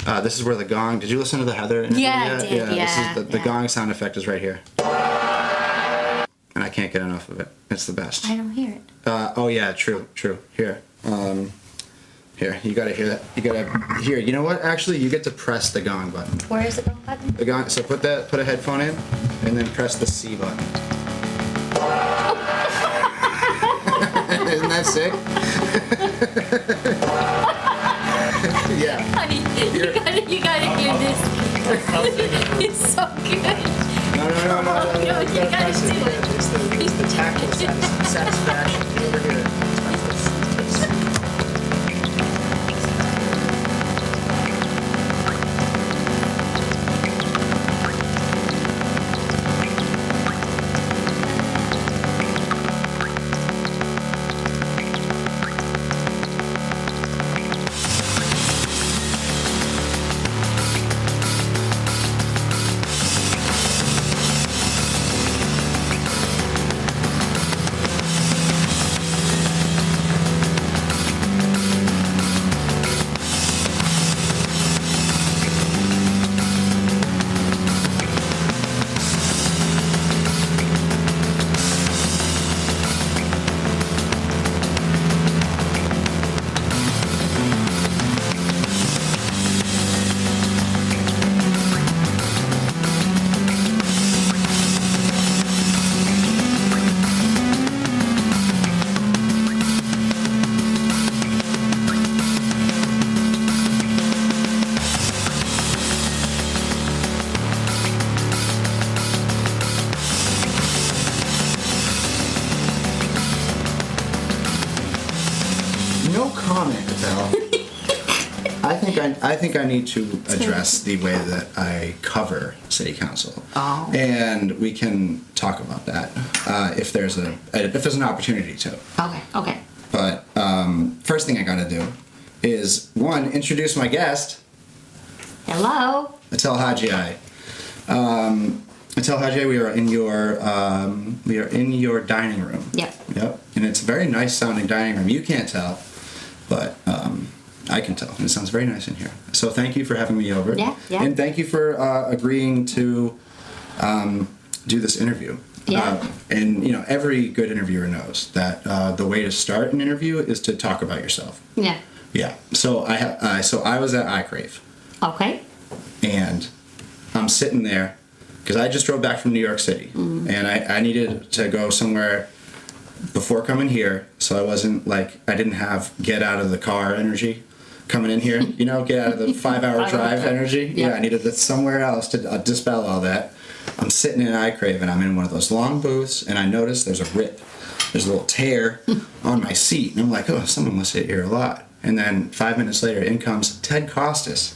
This is where the gong. Did you listen to the Heather interview Yeah, yet? I did. Yeah. This is the gong sound effect is right here, and I can't get enough of it. It's the best. I don't hear it. Oh yeah, true. Here, here. You gotta hear that. You gotta here. You know what? Actually, you get to press the gong button. Where is the gong button? The gong. So put a headphone in, and then press the C button. Isn't that sick? Yeah. Honey, you gotta hear this. It's so good. No. No, you gotta do it. It's the tactile satisfaction. Over here. No comment, Etel. I think I need to address the way that I cover city council. Oh. And we can talk about that if there's an opportunity to. Okay. But first thing I gotta do is one, introduce my guest, Hello. Etel Haxhiaj. Etel Haxhiaj, we are in your dining room. Yep. And it's a very nice sounding dining room. You can't tell, but I can tell. It sounds very nice in here. So thank you for having me over. Yeah. And thank you for agreeing to do this interview. Yeah. And every good interviewer knows that the way to start an interview is to talk about yourself. Yeah. Yeah. So I was at iCrave, Okay. and I'm sitting there because I just drove back from New York City, and I needed to go somewhere before coming here, so I didn't have get out of the car energy coming in here. Get out of the 5-hour drive energy. Yeah. I needed somewhere else to dispel all that. I'm sitting in iCrave, and I'm in one of those long booths, and I notice there's a rip. There's a little tear on my seat, and I'm like, oh, someone must sit here a lot. And then 5 minutes later, in comes Ted Costas,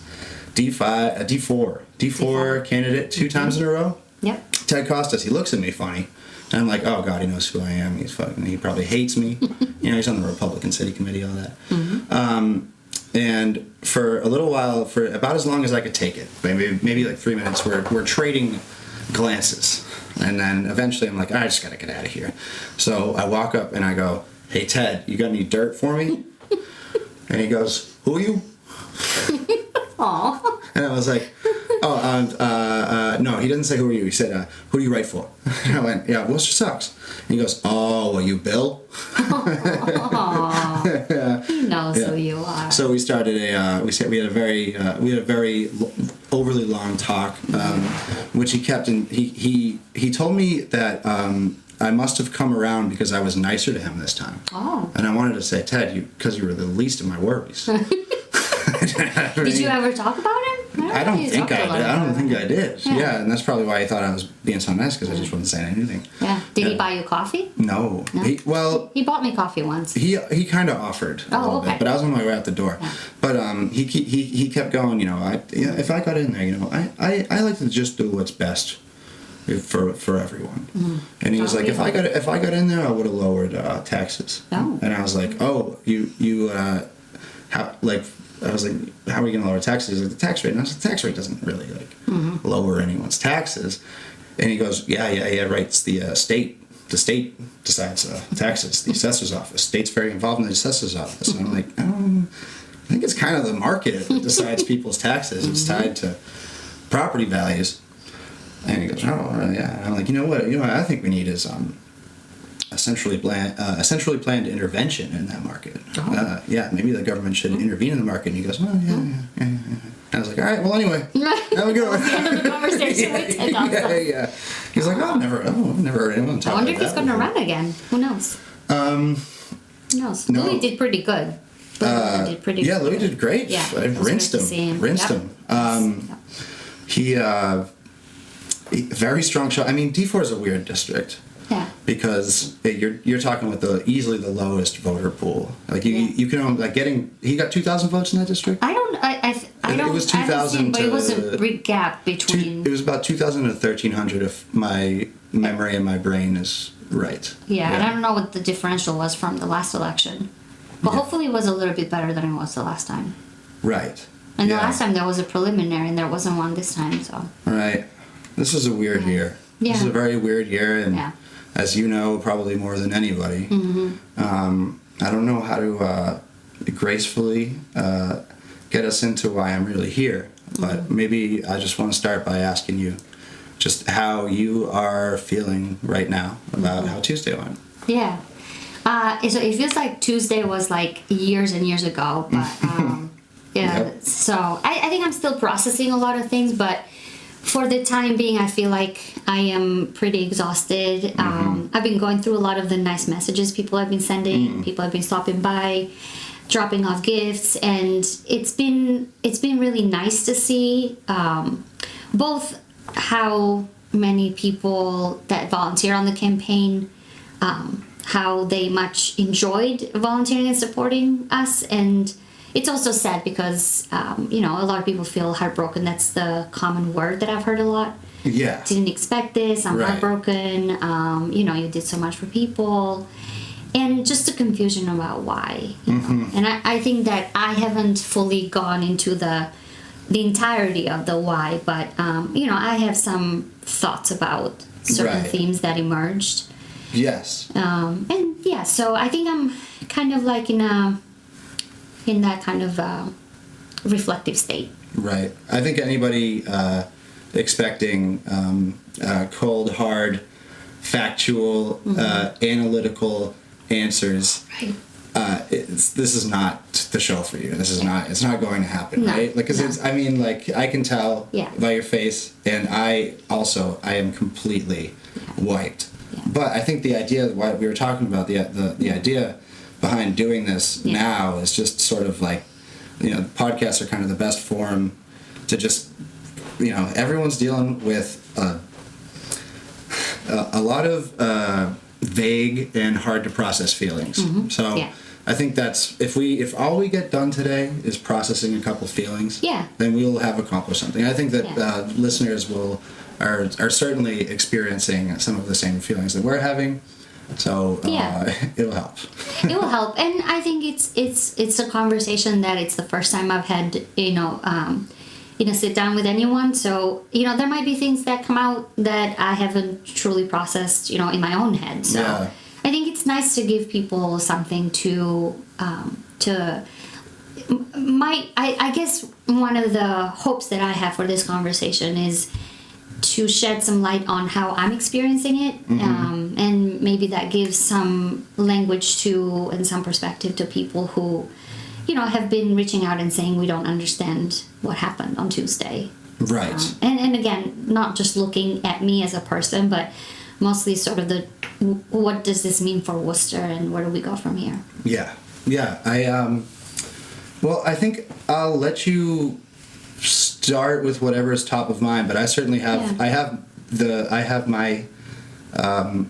D4 candidate 2 times in a row. Yep. Ted Costas, he looks at me funny. And I'm like, oh God, he knows who I am. He probably hates me. He's on the Republican City Committee, all that. And for a little while, for about as long as I could take it, maybe like 3 minutes, we're trading glances. And then eventually I'm like, I just gotta get out of here. So I walk up and I go, hey Ted, you got any dirt for me? And he goes, who are you? Aw. And I was like, no, he didn't say who are you. He said, who do you write for? And I went, yeah, Worcester sucks. And he goes, oh, are you Bill? He knows who you are. So we started we had a very overly long talk, which he kept, and he told me that I must have come around because I was nicer to him this time. Oh. And I wanted to say, Ted, because you were the least of my worries. Did you ever talk about him? I don't think I did. I don't think I did. Yeah. Yeah, and that's probably why he thought I was being so nice, because I just wasn't saying anything. Yeah. Did he buy you coffee? No. No? He bought me coffee once. He kind of offered a little okay. bit, but I was on my way out the door. Yeah. But he kept going. If I got in there, I like to just do what's best for everyone. Mm-hmm. And he was like, if I got in there, I would have lowered taxes. Oh. And I was like, oh, I was like, how are we going to lower taxes? He's like, the tax rate. And I was like, the tax rate doesn't really lower anyone's taxes. And he goes, yeah, right. It's the state. The state decides taxes. The assessor's office. State's very involved in the assessor's office. And I'm like, I think it's kind of the market that decides people's taxes. It's tied to property values. And he goes, oh, yeah. And I'm like, you know what I think we need is a centrally planned intervention in that market. Oh. Yeah, maybe the government should intervene in the market. And he goes, oh, yeah. And I was like, all right, well, anyway, have a good one. That's the end of the conversation with Ted also. Yeah. He's like, I've never heard anyone talk I wonder like if he's that going to before. run again. Who knows? Who knows? No. Louis did pretty good. Louis did Yeah, Louis did great. Yeah, I rinsed him. He very strong shot. I mean, D4 is a weird district. Yeah. Because you're talking with easily the lowest voter pool. Like you can only he got 2,000 votes in that district. I don't. It was 2,000 but it was a big gap between. It was about 2,000 to 1,300 if my memory and my brain is right. Yeah, and I don't know what the differential was from the last election, but hopefully it was a little bit better than it was the last time. Right. And the last time there was a preliminary, and there wasn't one this time. So. Right. This is a weird year. Yeah. This is a very weird year, and as you know, probably more than anybody. I don't know how to gracefully get us into why I'm really here, but maybe I just want to start by asking you just how you are feeling right now about how Tuesday went. Yeah. So it feels like Tuesday was like years and years ago, but yeah. Yep. So I think I'm still processing a lot of things, but for the time being, I feel like I am pretty exhausted. I've been going through a lot of the nice messages people have been sending. People have been stopping by, dropping off gifts, and it's been really nice to see both how many people that volunteer on the campaign, how they much enjoyed volunteering and supporting us, and it's also sad because a lot of people feel heartbroken. That's the common word that I've heard a lot. Yeah. Didn't expect this. I'm heartbroken. You did so much for people. And just the confusion about why. You know? And I think that I haven't fully gone into the entirety of the why, but, I have some thoughts about certain themes that emerged. Yes. So I think I'm kind of like in that kind of reflective state. Right. I think anybody expecting cold, hard, factual, analytical answers, this is not the show for you. This is not. It's not going to happen, right? Because I can tell by your face, and I am completely wiped. Yeah. But I think the idea, what we were talking about, the idea behind doing this now is just sort of like, podcasts are kind of the best forum to just, everyone's dealing with a lot of vague and hard to process feelings. So I think that's if all we get done today is processing a couple feelings, then we will have accomplished something. I think that listeners are certainly experiencing some of the same feelings that we're having. So it'll help. It will help, and I think it's a conversation that it's the first time I've had sit down with anyone. So there might be things that come out that I haven't truly processed in my own head. So I think it's nice to give people something I guess one of the hopes that I have for this conversation is to shed some light on how I'm experiencing it, and maybe that gives some language to and some perspective to people who, have been reaching out and saying we don't understand what happened on Tuesday. Right. And again, not just looking at me as a person, but mostly sort of what does this mean for Worcester and where do we go from here? Yeah. I think I'll let you start with whatever is top of mind, but I certainly have I have my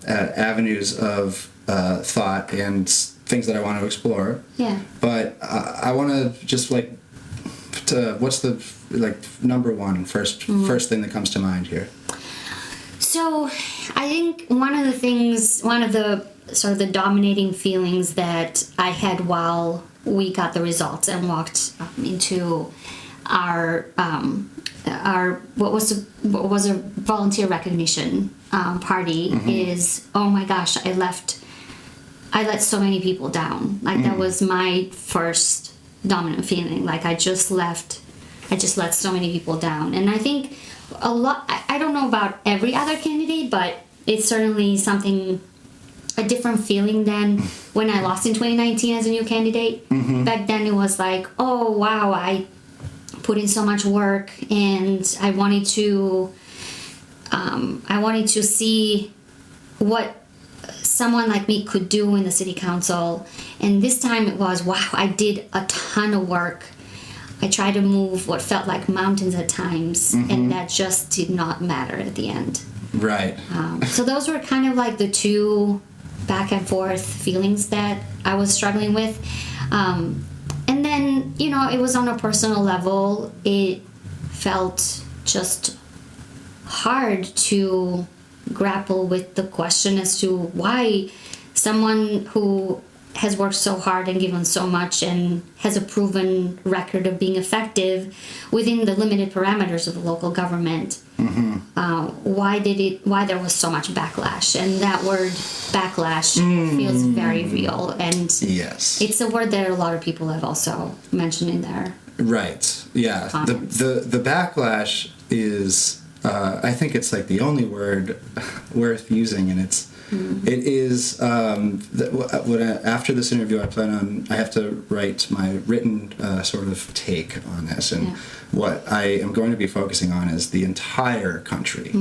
avenues of thought and things that I want to explore. Yeah. But I want to just what's the number one first thing that comes to mind here? So I think one of the sort of the dominating feelings that I had while we got the results and walked into our what was a volunteer recognition party is, oh my gosh, I let so many people down. That was my first dominant feeling. Like I just let so many people down. And I think a lot, I don't know about every other candidate, but it's certainly a different feeling than when I lost in 2019 as a new candidate. Back then it was like, oh wow, I put in so much work and I wanted to see what someone like me could do in the city council. And this time it was, wow, I did a ton of work. I tried to move what felt like mountains at times, and that just did not matter at the end. Right. So those were kind of like the two back and forth feelings that I was struggling with. And then, you know, it was on a personal level. It felt just hard to grapple with the question as to why someone who has worked so hard and given so much and has a proven record of being effective within the limited parameters of the local government, why there was so much backlash. And that word backlash feels very real, and yes, it's a word that a lot of people have also mentioned in their comments. The backlash is I think it's like the only word worth using, and it is after this interview I have to write my written sort of take on this, and what I am going to be focusing on is the entire country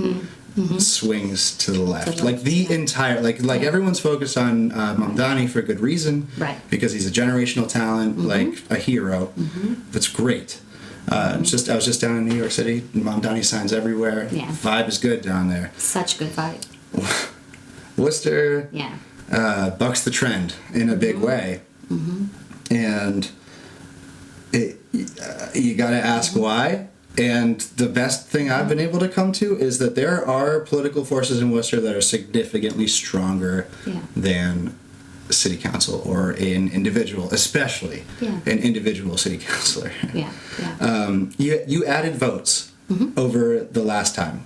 swings to the left, like the entire everyone's focused on Mamdani for good reason, right? Because he's a generational talent, like a hero. That's great. I was just down in New York City. Mamdani signs everywhere. Yeah. Vibe is good down there. Such good vibe. Worcester bucks the trend in a big way, and you got to ask why. And the best thing I've been able to come to is that there are political forces in Worcester that are significantly stronger than city council or an individual, especially an individual city councilor. You added votes over the last time.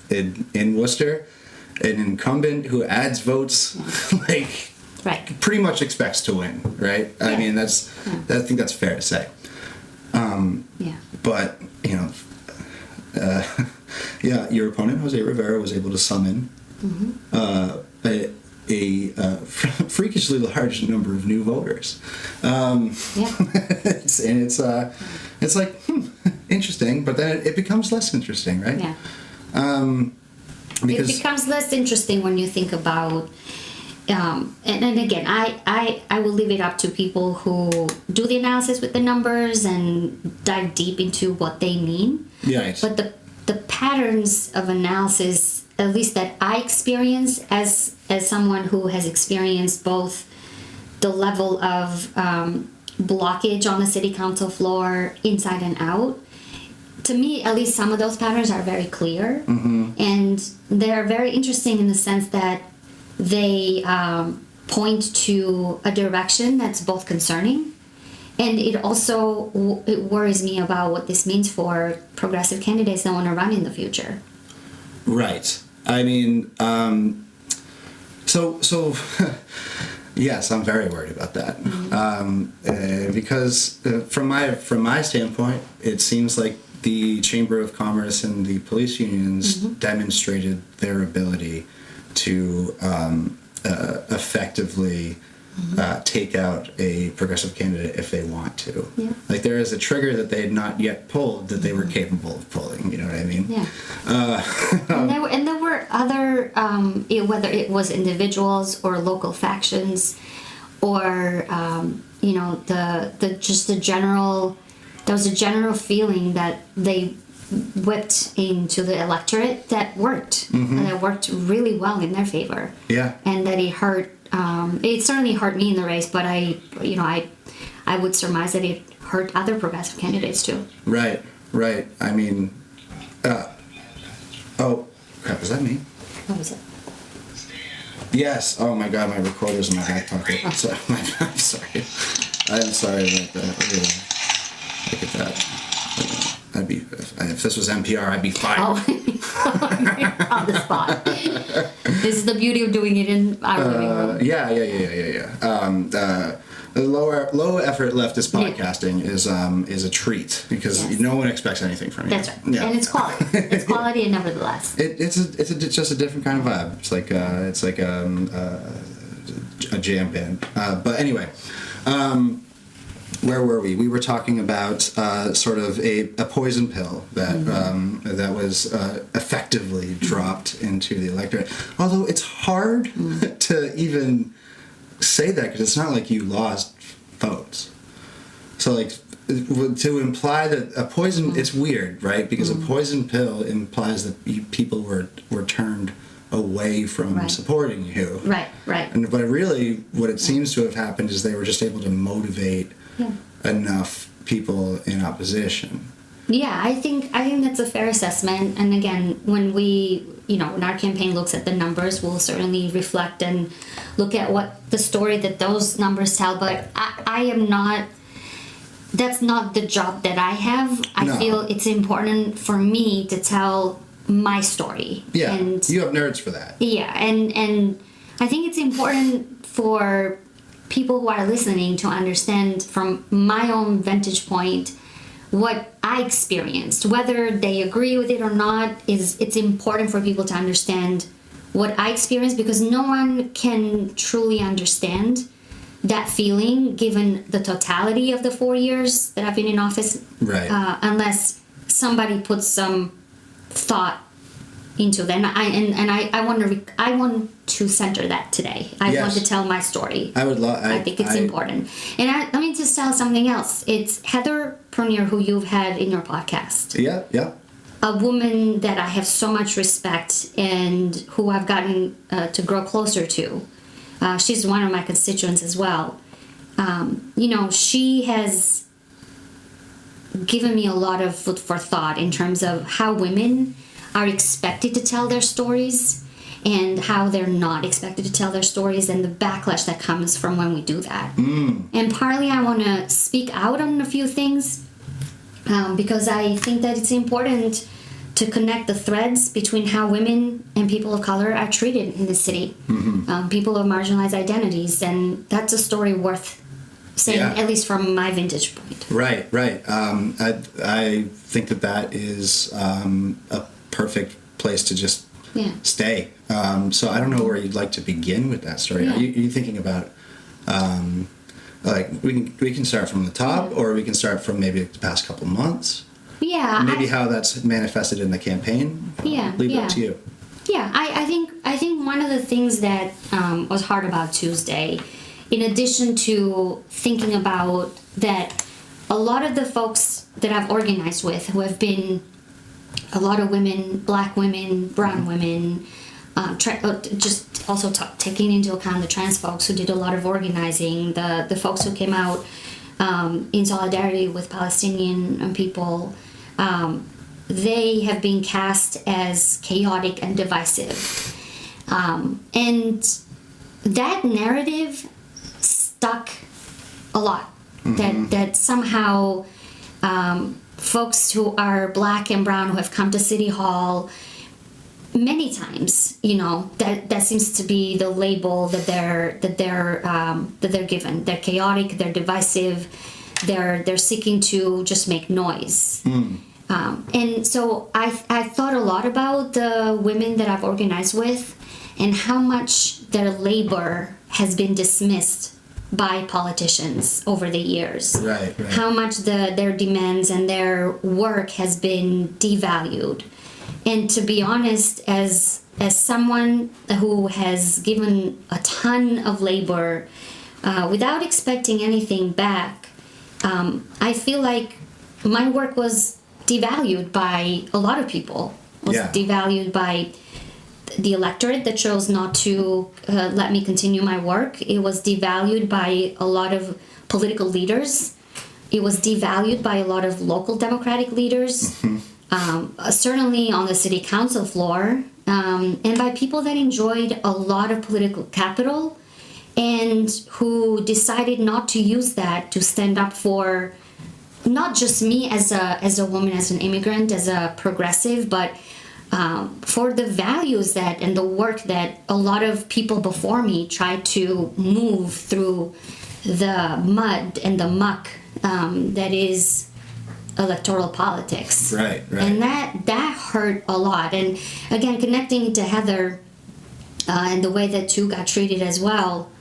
In Worcester, an incumbent who adds votes pretty much expects to win, right? I mean, I think that's fair to say. But your opponent Jose Rivera was able to summon a freakishly large number of new voters. It's like interesting, but then it becomes less interesting, right? Because it becomes less interesting when you think about and again, I will leave it up to people who do the analysis with the numbers and dive deep into what they mean. But the patterns of analysis, at least that I experience as someone who has experienced both the level of blockage on the city council floor inside and out, to me, at least some of those patterns are very clear. And they're very interesting in the sense that they point to a direction that's both concerning, and it also it worries me about what this means for progressive candidates that want to run in the future. Right. I mean, so yes, I'm very worried about that. Because from my standpoint, it seems like the Chamber of Commerce and the police unions demonstrated their ability to effectively take out a progressive candidate if they want to. Like there is a trigger that they had not yet pulled that they were capable of pulling. You know what I mean? And there were other, whether it was individuals or local factions, or there was a general feeling that they whipped into the electorate that worked, and that worked really well in their favor. And that it hurt. It certainly hurt me in the race, but I would surmise that it hurt other progressive candidates too. Right. I mean, oh crap! Is that me? What was it? Yes. Oh my God, my recorder's in my back pocket. I'm sorry. I'm sorry. I am sorry about that. Look at that. I'd be if this was NPR, I'd be fired. On the spot. This is the beauty of doing it in our living room. The low effort leftist podcasting is a treat because Yes. no one expects anything from you. That's right. Yeah. And it's quality. It's quality, and nevertheless. It's just a different kind of vibe. It's like a jam band. But anyway, where were we? We were talking about sort of a poison pill that that was effectively dropped into the electorate. Although it's hard to even say that because it's not like you lost votes. So like to imply that a poison, it's weird, right? Because a poison pill implies that people were turned away from supporting you. Right. But really, what it seems to have happened is they were just able to motivate enough people in opposition. Yeah, I think that's a fair assessment. And again, when when our campaign looks at the numbers, we'll certainly reflect and look at what the story that those numbers tell. But I am not. That's not the job that I have. I feel it's important for me to tell my story. Yeah, and you have nerds for that. Yeah, and I think it's important for people who are listening to understand from my own vantage point what I experienced. Whether they agree with it or not, it's important for people to understand what I experienced, because no one can truly understand that feeling given the totality of the 4 years that I've been in office, unless somebody puts some thought into that. And I want to center that today. I want to tell my story. I think it's important. And let me just tell something else. It's Heather Prunier, who you've had in your podcast. Yeah. A woman that I have so much respect and who I've gotten to grow closer to. She's one of my constituents as well. She has given me a lot of food for thought in terms of how women are expected to tell their stories and how they're not expected to tell their stories, and the backlash that comes from when we do that. And partly I want to speak out on a few things because I think that it's important to connect the threads between how women and people of color are treated in the city, people of marginalized identities, and that's a story worth saying, at least from my vantage point. Right. I think that is a perfect place to just stay. So I don't know where you'd like to begin with that story. Are you thinking about like we can start from the top, or we can start from maybe the past couple months? Yeah. Maybe how that's manifested in the campaign. Leave it up to you. Yeah, I think one of the things that was hard about Tuesday, in addition to thinking about that, a lot of the folks that I've organized with, who have been a lot of women, black women, brown women, just also taking into account the trans folks who did a lot of organizing, the folks who came out in solidarity with Palestinian people, they have been cast as chaotic and divisive. And that narrative stuck a lot. That somehow folks who are black and brown who have come to City Hall many times, that seems to be the label that they're given. They're chaotic, they're divisive, they're seeking to just make noise. And so I thought a lot about the women that I've organized with and how much their labor has been dismissed by politicians over the years. Right. How much their demands and their work has been devalued. And to be honest, as someone who has given a ton of labor without expecting anything back, I feel like my work was devalued by a lot of people. It was devalued by the electorate that chose not to let me continue my work. It was devalued by a lot of political leaders. It was devalued by a lot of local Democratic leaders, certainly on the city council floor, and by people that enjoyed a lot of political capital and who decided not to use that to stand up for not just me as a woman, as an immigrant, as a progressive, but for the values that and the work that a lot of people before me tried to move through the mud and the muck that is electoral politics. Right. And that hurt a lot. And again, connecting to Heather and the way that you got treated as well,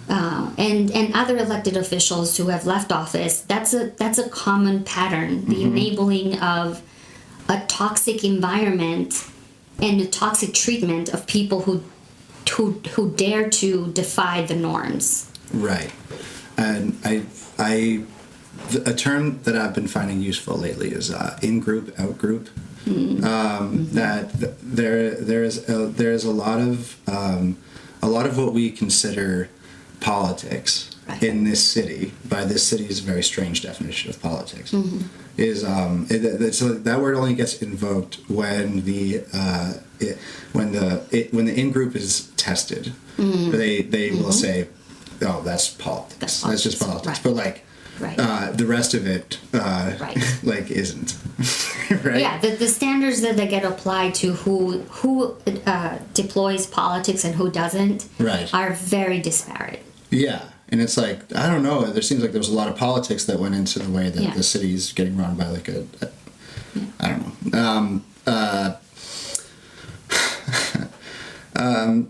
and other elected officials who have left office, that's a common pattern. The enabling of a toxic environment and the toxic treatment of people who dare to defy the norms. Right. And a term that I've been finding useful lately is in-group, out-group. That there is a lot of what we consider politics in this city, by this city's very strange definition of politics, is that word only gets invoked when the in-group is tested. They will say, oh, that's politics. That's just politics. But the rest of it, isn't. Right? Yeah, the standards that they get applied to who deploys politics and who doesn't are very disparate. Yeah, and it's like, I don't know, there seems like there was a lot of politics that went into the way that the city's getting run by I don't know.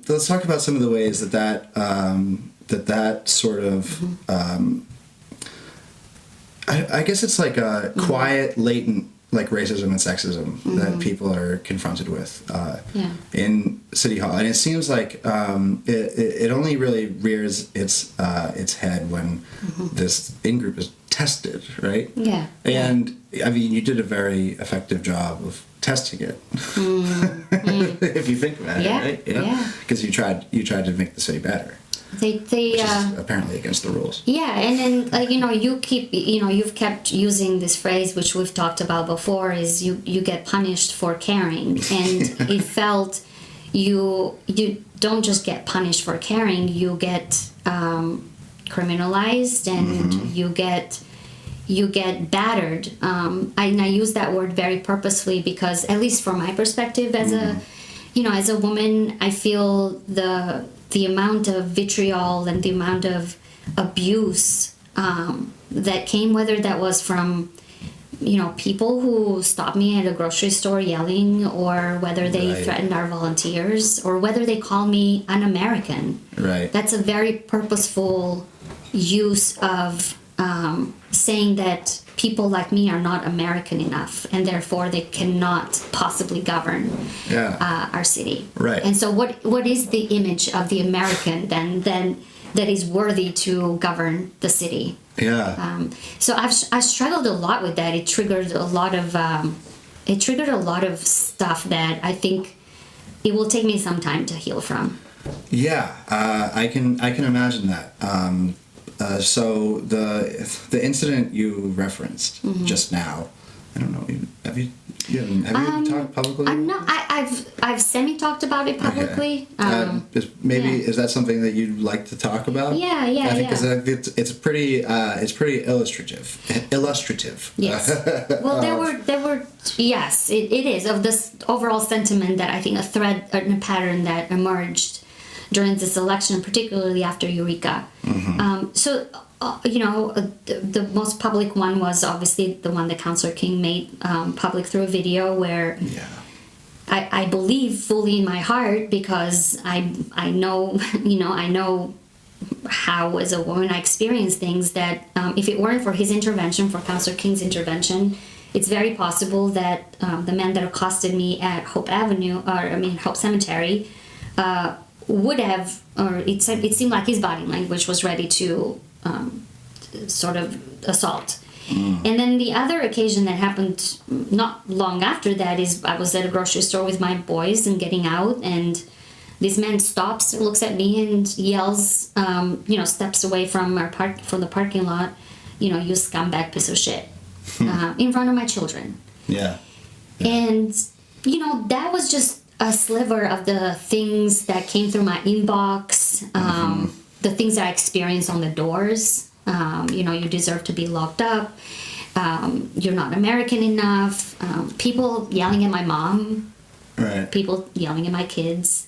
Let's talk about some of the ways that sort of I guess it's like a quiet, latent, like racism and sexism that people are confronted with in City Hall, and it seems like it only really rears its head when this in-group is tested, right? Yeah. And I mean, you did a very effective job of testing it, if you think about it, right? Yeah. Because you tried to make the city better. They which is apparently against the rules. Yeah, and then you've kept using this phrase, which we've talked about before, is you get punished for caring, and it felt you don't just get punished for caring, you get criminalized, and you get battered. And I use that word very purposefully because, at least from my perspective, as a woman, I feel the amount of vitriol and the amount of abuse that came, whether that was from people who stopped me at a grocery store yelling, or whether they threatened our volunteers, or whether they call me un-American. Right. That's a very purposeful use of saying that people like me are not American enough, and therefore they cannot possibly govern our city. Right. And so what is the image of the American then that is worthy to govern the city? Yeah. So I struggled a lot with that. It triggered a lot of stuff that I think it will take me some time to heal from. Yeah, I can imagine that. So the incident you referenced just now, I don't know. Have you talked publicly? No, I've semi-talked about it publicly. Is that something that you'd like to talk about? Yeah. I think it's pretty illustrative. Yes. Well, there were yes, it is of this overall sentiment that I think a thread and a pattern that emerged during this election, particularly after Eureka. The most public one was obviously the one that Councillor King made public through a video where I believe fully in my heart, because I know I know how, as a woman, I experience things that if it weren't for his intervention, for Councillor King's intervention, it's very possible that the man that accosted me at Hope Cemetery would have, or it seemed like his body language was ready to sort of assault. And then the other occasion that happened not long after that is I was at a grocery store with my boys and getting out, and this man stops, looks at me, and yells, steps away from the parking lot, you scumbag piece of shit, in front of my children. Yeah. And that was just a sliver of the things that came through my inbox, the things that I experienced on the doors. You deserve to be locked up. You're not American enough. People yelling at my mom. Right. People yelling at my kids.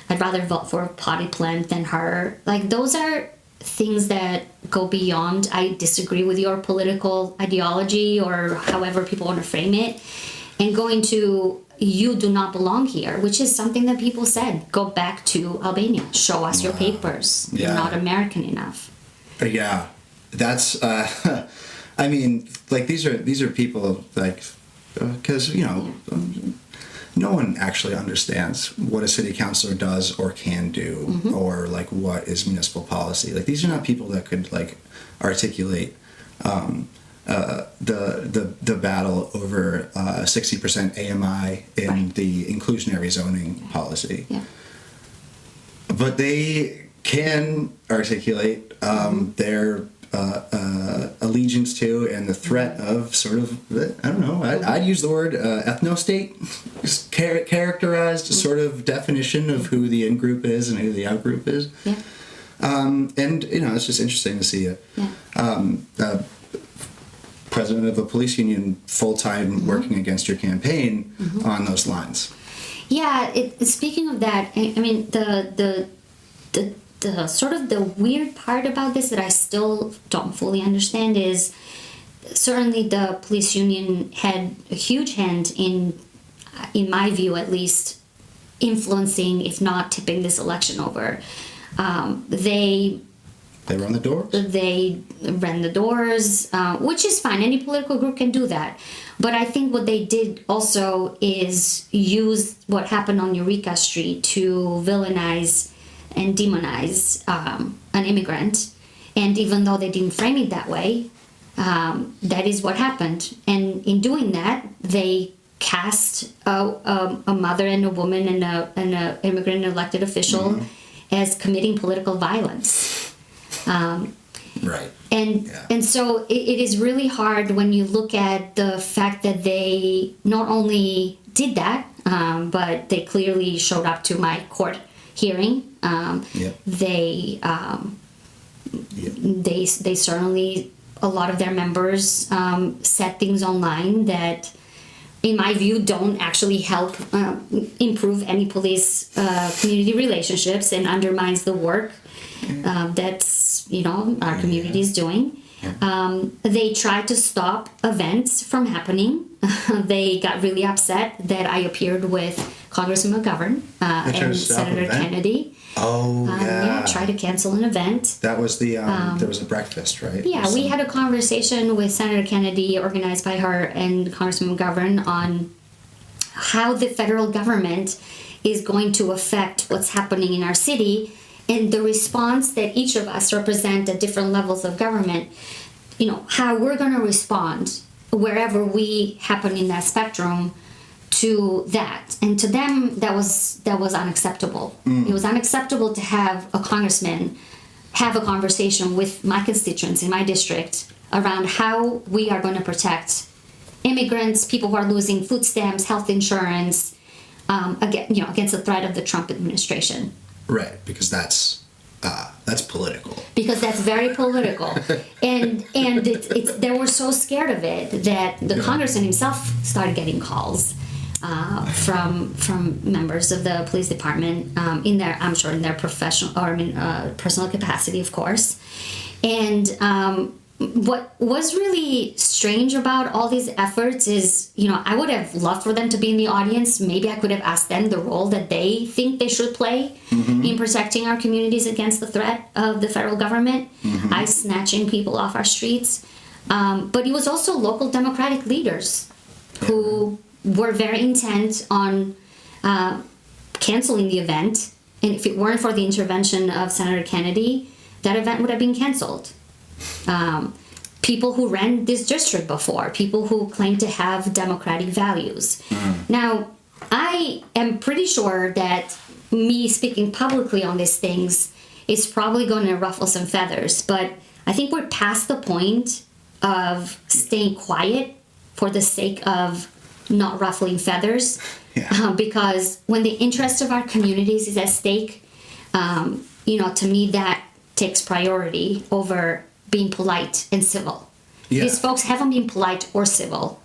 I'd rather vote for a potty plant than her. Like, those are things that go beyond, I disagree with your political ideology or however people want to frame it, and going to, you do not belong here, which is something that people said. Go back to Albania. Show us your papers. Yeah. You're not American enough. Yeah, that's. I mean, like these are people like, because no one actually understands what a city councilor does or can do, or like what is municipal policy. Like these are not people that could like articulate the battle over 60% AMI in the inclusionary zoning policy. Yeah. But they can articulate their allegiance to and the threat of sort of, I don't know, I'd use the word ethno-state, characterized sort of definition of who the in-group is and who the out-group is. Yeah. And, it's just interesting to see a president of a police union full-time working against your campaign on those lines. Yeah, speaking of that, I mean, the sort of the weird part about this that I still don't fully understand is certainly the police union had a huge hand in my view at least, influencing, if not tipping this election over. They run the doors? They ran the doors, which is fine. Any political group can do that. But I think what they did also is use what happened on Eureka Street to villainize and demonize an immigrant. And even though they didn't frame it that way, that is what happened. And in doing that, they cast a mother and a woman and an immigrant elected official as committing political violence. Right. And so it is really hard when you look at the fact that they not only did that, but they clearly showed up to my court hearing. They certainly, a lot of their members set things online that, in my view, don't actually help improve any police community relationships and undermines the work that's our community is doing. They tried to stop events from happening. They got really upset that I appeared with Congressman McGovern and Senator Kennedy. Tried to cancel an event. That was the there was a breakfast, right? Yeah, we had a conversation with Senator Kennedy, organized by her and Congressman McGovern, on how the federal government is going to affect what's happening in our city, and the response that each of us represent at different levels of government, how we're going to respond wherever we happen in that spectrum to that. And to them, that was unacceptable. It was unacceptable to have a congressman have a conversation with my constituents in my district around how we are going to protect immigrants, people who are losing food stamps, health insurance, against the threat of the Trump administration. Right, because that's political. Because that's very political, and they were so scared of it that the congressman himself started getting calls from members of the police department in their professional or personal capacity, of course. And what was really strange about all these efforts is, I would have loved for them to be in the audience. Maybe I could have asked them the role that they think they should play in protecting our communities against the threat of the federal government, ICE snatching people off our streets. But it was also local Democratic leaders who were very intent on canceling the event. And if it weren't for the intervention of Senator Kennedy, that event would have been canceled. People who ran this district before, people who claim to have democratic values. Now, I am pretty sure that me speaking publicly on these things is probably going to ruffle some feathers, but I think we're past the point of staying quiet for the sake of not ruffling feathers, because when the interest of our communities is at stake, to me that takes priority over being polite and civil. These folks haven't been polite or civil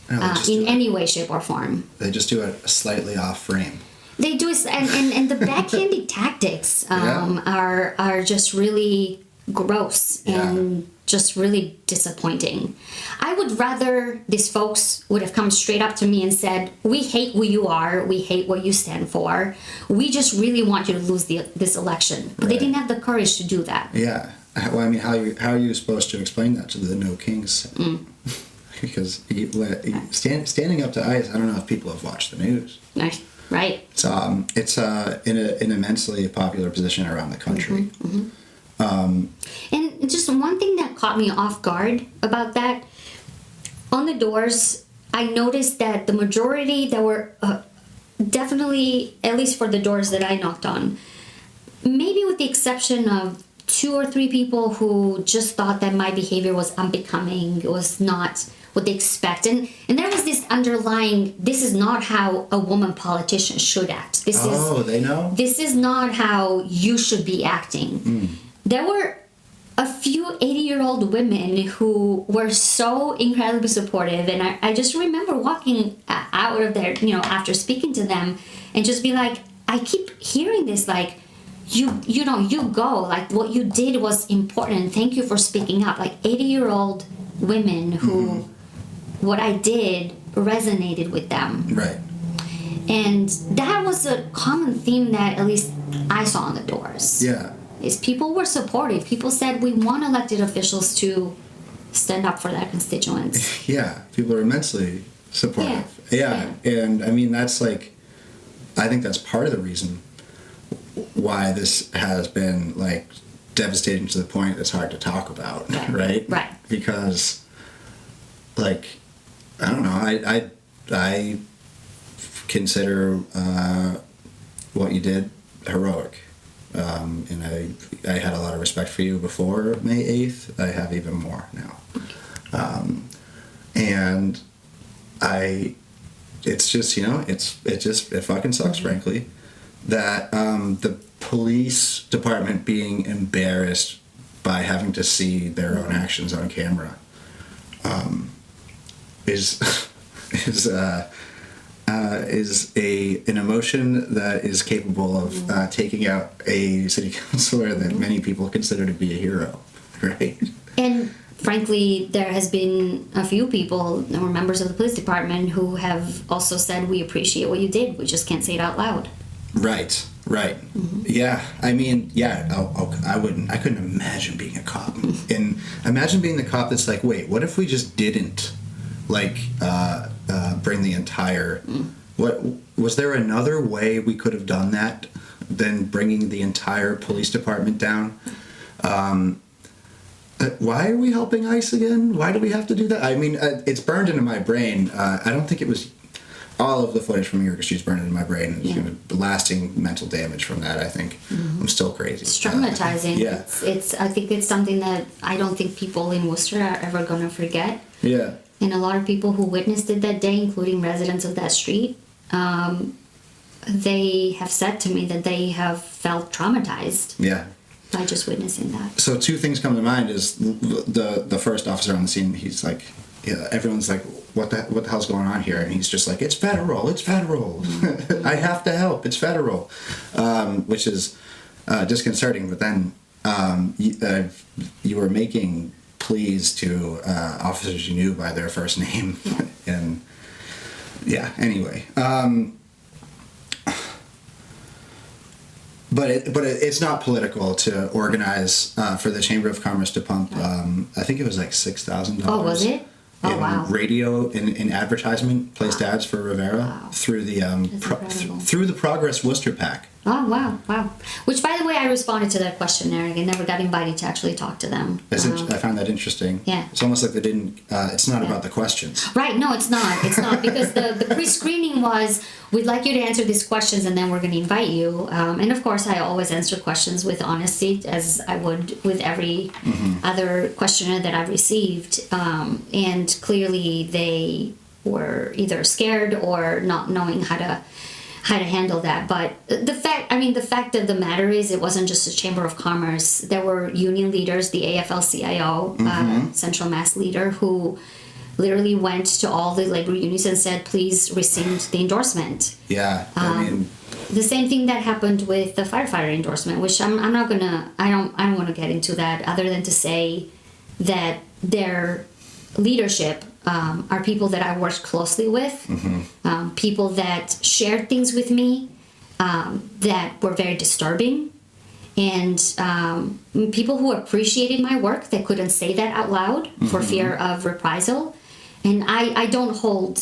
in any way, shape, or form. They just do it slightly off frame. They do, and the backhanded tactics are just really gross and just really disappointing. I would rather these folks would have come straight up to me and said, we hate who you are, we hate what you stand for, we just really want you to lose this election. But they didn't have the courage to do that. Yeah. Well, I mean, how are you supposed to explain that to the No Kings? Because standing up to ICE, I don't know if people have watched the news. Right. It's in an immensely popular position around the country. And just one thing that caught me off guard about that, on the doors, I noticed that the majority that were definitely, at least for the doors that I knocked on, maybe with the exception of 2 or 3 people who just thought that my behavior was unbecoming, it was not what they expect. And there was this underlying, this is not how a woman politician should act. They know? This is not how you should be acting. There were a few 80-year-old women who were so incredibly supportive, and I just remember walking out of there, after speaking to them, and just be like, I keep hearing this, like, you go, like, what you did was important, and thank you for speaking up. Like, 80-year-old women who, what I did resonated with them. Right. And that was a common theme that at least I saw on the doors. Yeah. Is people were supportive. People said, we want elected officials to stand up for their constituents. Yeah, people are immensely supportive. Yeah. And I mean, that's like, I think that's part of the reason why this has been like devastating to the point it's hard to talk about, right? Right. Because, like, I don't know, I consider what you did heroic. And I had a lot of respect for you before May 8th. I have even more now. And it's just, it fucking sucks, frankly, that the police department being embarrassed by having to see their own actions on camera is an emotion that is capable of taking out a city councilor that many people consider to be a hero, right? And frankly, there has been a few people or members of the police department who have also said, we appreciate what you did, we just can't say it out loud. Right. Yeah, I mean, I couldn't imagine being a cop. And imagine being the cop that's like, wait, what if we just didn't, like, bring the entire... What was there another way we could have done that than bringing the entire police department down? Why are we helping ICE again? Why do we have to do that? I mean, it's burned into my brain. I don't think it was... All of the footage from New York Street's burned into my brain. There's lasting mental damage from that, I think. I'm still crazy. It's traumatizing. It's. I think it's something that I don't think people in Worcester are ever going to forget. Yeah. And a lot of people who witnessed it that day, including residents of that street, they have said to me that they have felt traumatized. Yeah. By just witnessing that. So 2 things come to mind is the first officer on the scene, he's like, everyone's like, what the hell's going on here? And he's just like, it's federal. I have to help, it's federal. Which is disconcerting, but then you were making pleas to officers you knew by their first name. And anyway. But it's not political to organize for the Chamber of Commerce to pump, I think it was like $6,000. Oh, was it? Oh, wow. Radio in advertisement placed ads for Rivera through the through the Progress Worcester PAC. Oh, wow. Which, by the way, I responded to that questionnaire. I never got invited to actually talk to them. I found that interesting. Yeah. It's almost like they didn't, it's not about the questions. Right, no, it's not. It's not, because the pre-screening was, we'd like you to answer these questions and then we're going to invite you. And of course, I always answer questions with honesty, as I would with every other questionnaire that I've received. And clearly they were either scared or not knowing how to handle that. But the fact of the matter is, it wasn't just a Chamber of Commerce. There were union leaders, the AFL-CIO, Central Mass leader, who literally went to all the labor unions and said, please rescind the endorsement. Yeah, I mean, the same thing that happened with the firefighter endorsement, which I'm not gonna, I don't want to get into that, other than to say that their leadership are people that I worked closely with, people that shared things with me that were very disturbing, and people who appreciated my work that couldn't say that out loud for fear of reprisal. And I don't hold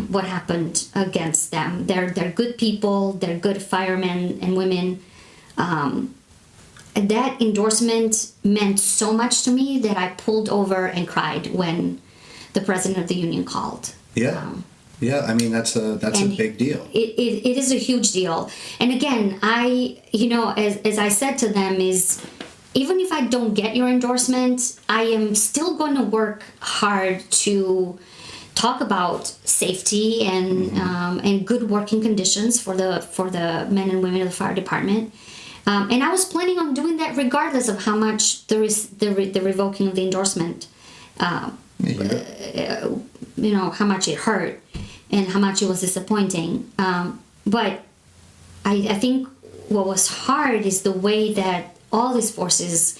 what happened against them. They're good people. They're good firemen and women. And that endorsement meant so much to me that I pulled over and cried when the president of the union called. Yeah. Yeah, I mean, that's a big deal. It is a huge deal. And again, as I said to them, is even if I don't get your endorsement, I am still going to work hard to talk about safety and good working conditions for the men and women of the fire department. And I was planning on doing that regardless of how much the revoking of the endorsement, how much it hurt and how much it was disappointing. But I think what was hard is the way that all these forces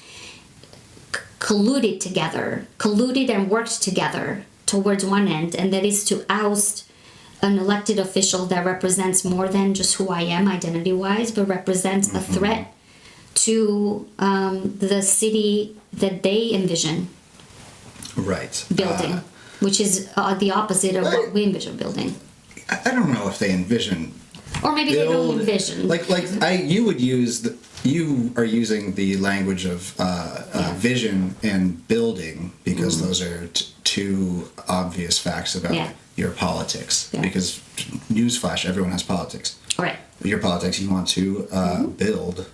colluded and worked together towards one end, and that is to oust an elected official that represents more than just who I am identity-wise, but represents a threat to the city that they envision building, which is the opposite of what we envision building. I don't know if they envision, or maybe they don't envision. You are using the language of vision and building because those are two obvious facts about your politics. Yeah. Because newsflash, everyone has politics. Right. Your politics, you want to build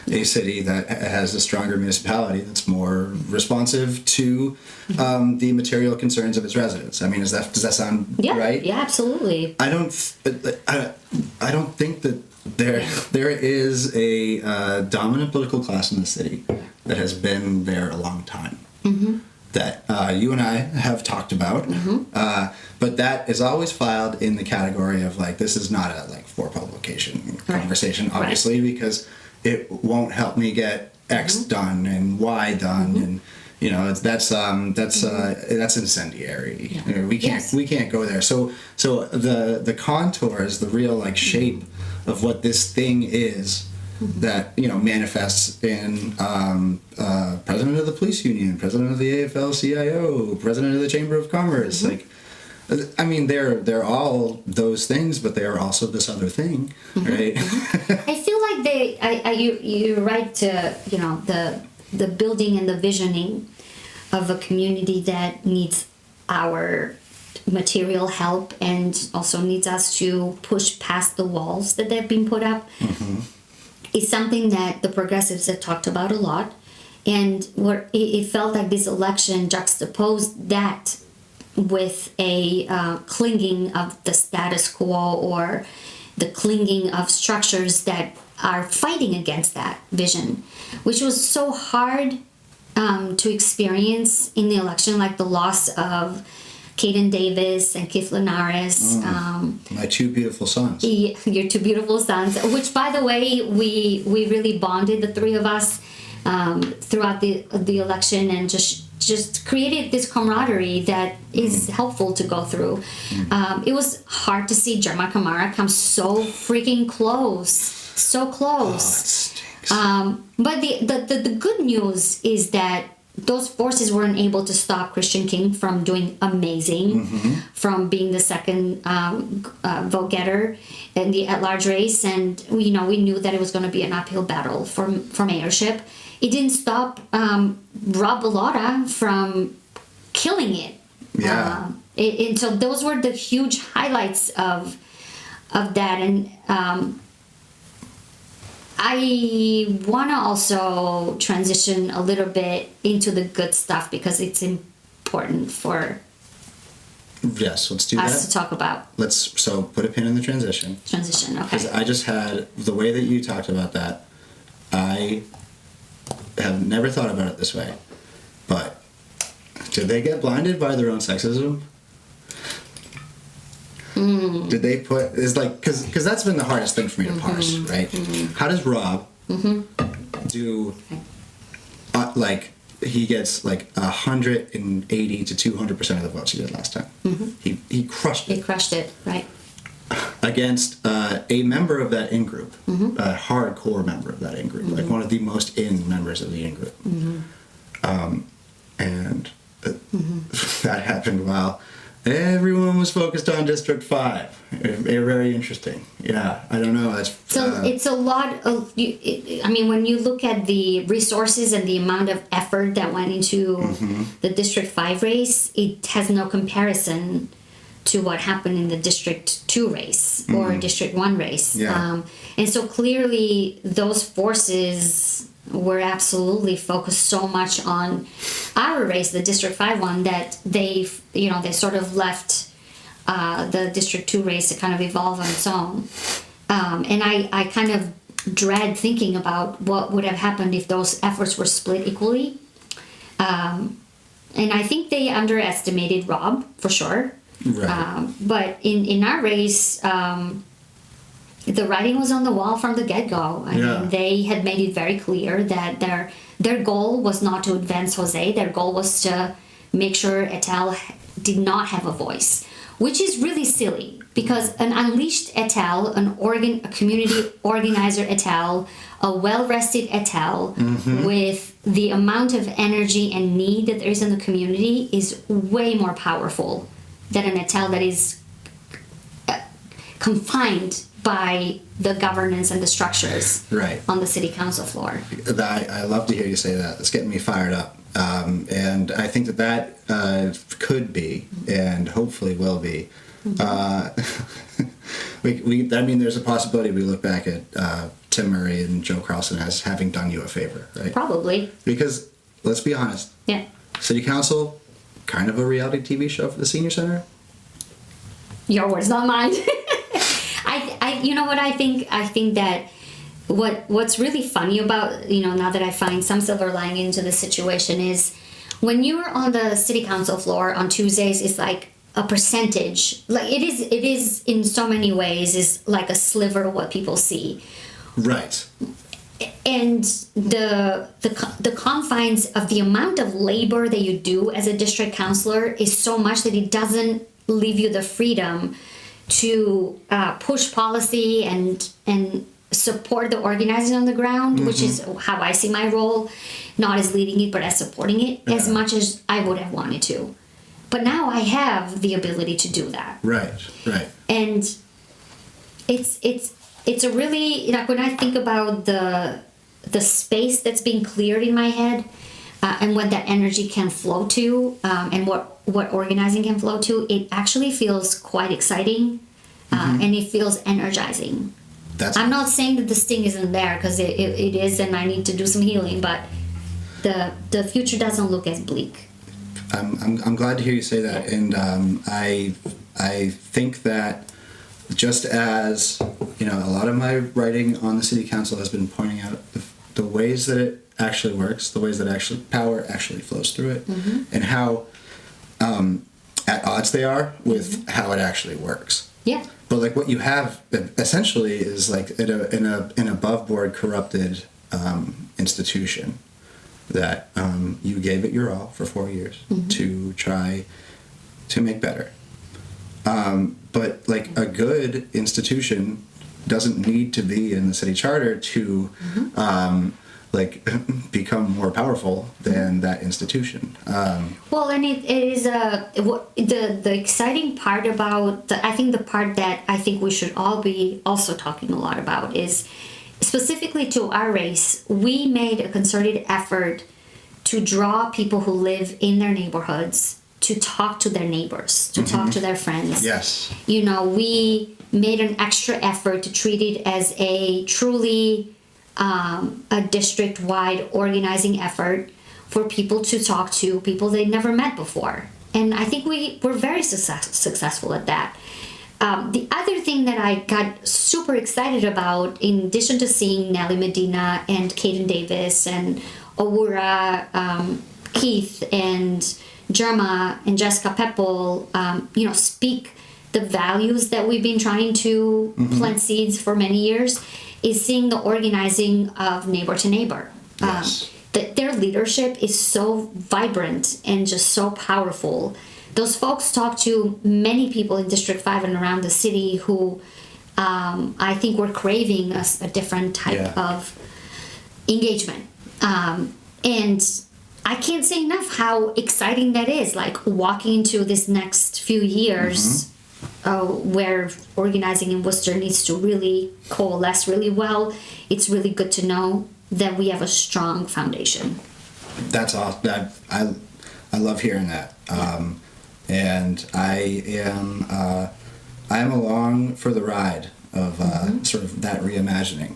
a city that has a stronger municipality that's more responsive to the material concerns of its residents. I mean, does that sound right? Yeah, absolutely. I don't think that there is a dominant political class in the city that has been there a long time. That you and I have talked about, but that is always filed in the category of this is not a for publication conversation, obviously, because it won't help me get X done and Y done, and that's incendiary. We can't go there. So the contours, the real shape of what this thing is. That manifests in president of the police union, president of the AFL-CIO, president of the Chamber of Commerce. I mean, they're all those things, but they are also this other thing, right? I feel like you're right to the building and the visioning of a community that needs our material help and also needs us to push past the walls that they've been put up. Is something that the progressives have talked about a lot, and it felt like this election juxtaposed that with a clinging of the status quo or the clinging of structures that are fighting against that vision, which was so hard to experience in the election, like the loss of Caden Davis and Keith Linares. My two beautiful sons. Your two beautiful sons, which, by the way, we really bonded, the three of us, throughout the election, and just created this camaraderie that is helpful to go through. It was hard to see Jerma Kamara come so freaking close. So close. Oh, it stinks. But the good news is that those forces weren't able to stop Christian King from doing amazing, from being the second vote getter in the at-large race, and we knew that it was going to be an uphill battle for mayorship. It didn't stop Rob Bellotta from killing it. Yeah. And so those were the huge highlights of that, and I want to also transition a little bit into the good stuff because it's important for let's do us that. to talk about. So put a pin in the transition. Okay. Because I just had the way that you talked about that. I have never thought about it this way, but did they get blinded by their own sexism? Did they put is like because that's been the hardest thing for me to parse, right? How does Rob do like he gets like 180 to 200% of the votes he did last time? He crushed it. He crushed it, right? Against a member of that in-group, a hardcore member of that in-group, like one of the most in members of the in-group. And that happened while everyone was focused on District 5. Very interesting. Yeah, I don't know. It's a lot of, I mean, when you look at the resources and the amount of effort that went into the District 5 race, it has no comparison to what happened in the District 2 race or District 1 race. Yeah. And so clearly those forces were absolutely focused so much on our race, the District 5 one, that they sort of left the District 2 race to kind of evolve on its own. And I kind of dread thinking about what would have happened if those efforts were split equally. And I think they underestimated Rob, for sure. Right. But in our race, the writing was on the wall from the get-go. I mean, they had made it very clear that their goal was not to advance Jose. Their goal was to make sure Etel did not have a voice, which is really silly because an unleashed Etel, a community organizer Etel, a well-rested Etel with the amount of energy and need that there is in the community is way more powerful than an Etel that is confined by the governance and the structures on the city council floor. I love to hear you say that. It's getting me fired up. And I think that could be, and hopefully will be. I mean, there's a possibility we look back at Tim Murray and Joe Carlson as having done you a favor, right? Probably. Because, let's be honest. Yeah. City council, kind of a reality TV show for the senior center. Your words, not mine. You know what I think? I think that what's really funny about, now that I find some silver lining into the situation is when you're on the city council floor on Tuesdays, it's like a percentage. Like it is in so many ways is like a sliver of what people see. Right. And the confines of the amount of labor that you do as a district councilor is so much that it doesn't leave you the freedom to push policy and support the organizing on the ground, which is how I see my role, not as leading it but as supporting it as much as I would have wanted to. But now I have the ability to do that. Right. And it's a really, like when I think about the space that's being cleared in my head and what that energy can flow to and what organizing can flow to, it actually feels quite exciting and it feels energizing. I'm not saying that the sting isn't there because it is, and I need to do some healing, but the future doesn't look as bleak. I'm glad to hear you say that, and I think that just as a lot of my writing on the city council has been pointing out the ways that it actually works, the ways that power actually flows through it, and how at odds they are with how it actually works. Yeah. But like what you have essentially is like an above board corrupted institution that you gave it your all for 4 years to try to make better. But like a good institution doesn't need to be in the city charter to become more powerful than that institution. Well, and it is the exciting part about I think the part that I think we should all be also talking a lot about is specifically to our race. We made a concerted effort to draw people who live in their neighborhoods to talk to their neighbors, to talk to their friends. Yes. We made an extra effort to treat it as a truly a district-wide organizing effort for people to talk to people they never met before. And I think we're very successful at that. The other thing that I got super excited about, in addition to seeing Nellie Medina and Kaden Davis and Owura, Keith and Jerma and Jessica Peppel, speak the values that we've been trying to plant seeds for many years is seeing the organizing of neighbor to neighbor. Yes. Their leadership is so vibrant and just so powerful. Those folks talk to many people in District 5 and around the city who I think were craving a different type of engagement. And I can't say enough how exciting that is, like walking into this next few years where organizing in Worcester needs to really coalesce really well. It's really good to know that we have a strong foundation. That's awesome. I love hearing that. And I am along for the ride of sort of that reimagining.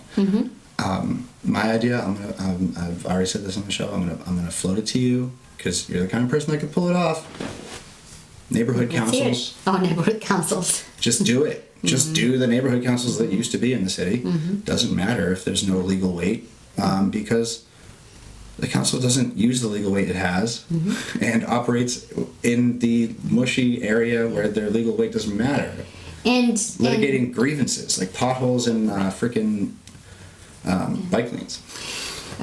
My idea, I've already said this on the show. I'm gonna float it to you because you're the kind of person that can pull it off. Neighborhood councils. Oh, neighborhood councils. Just do it. Just do the neighborhood councils that used to be in the city. Doesn't matter if there's no legal weight, because the council doesn't use the legal weight it has and operates in the mushy area where their legal weight doesn't matter. And litigating grievances like potholes and freaking bike lanes.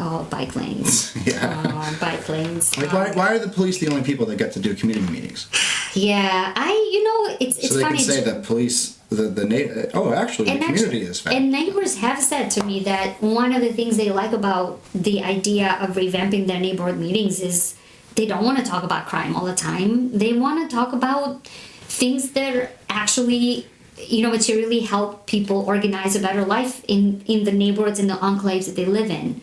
Oh, bike lanes. Yeah. Oh, bike lanes. Like why are the police the only people that get to do community meetings? Yeah, it's so they funny. can say that police actually the community is fed. And neighbors have said to me that one of the things they like about the idea of revamping their neighborhood meetings is they don't want to talk about crime all the time. They want to talk about things that actually, materially help people organize a better life in the neighborhoods, in the enclaves that they live in.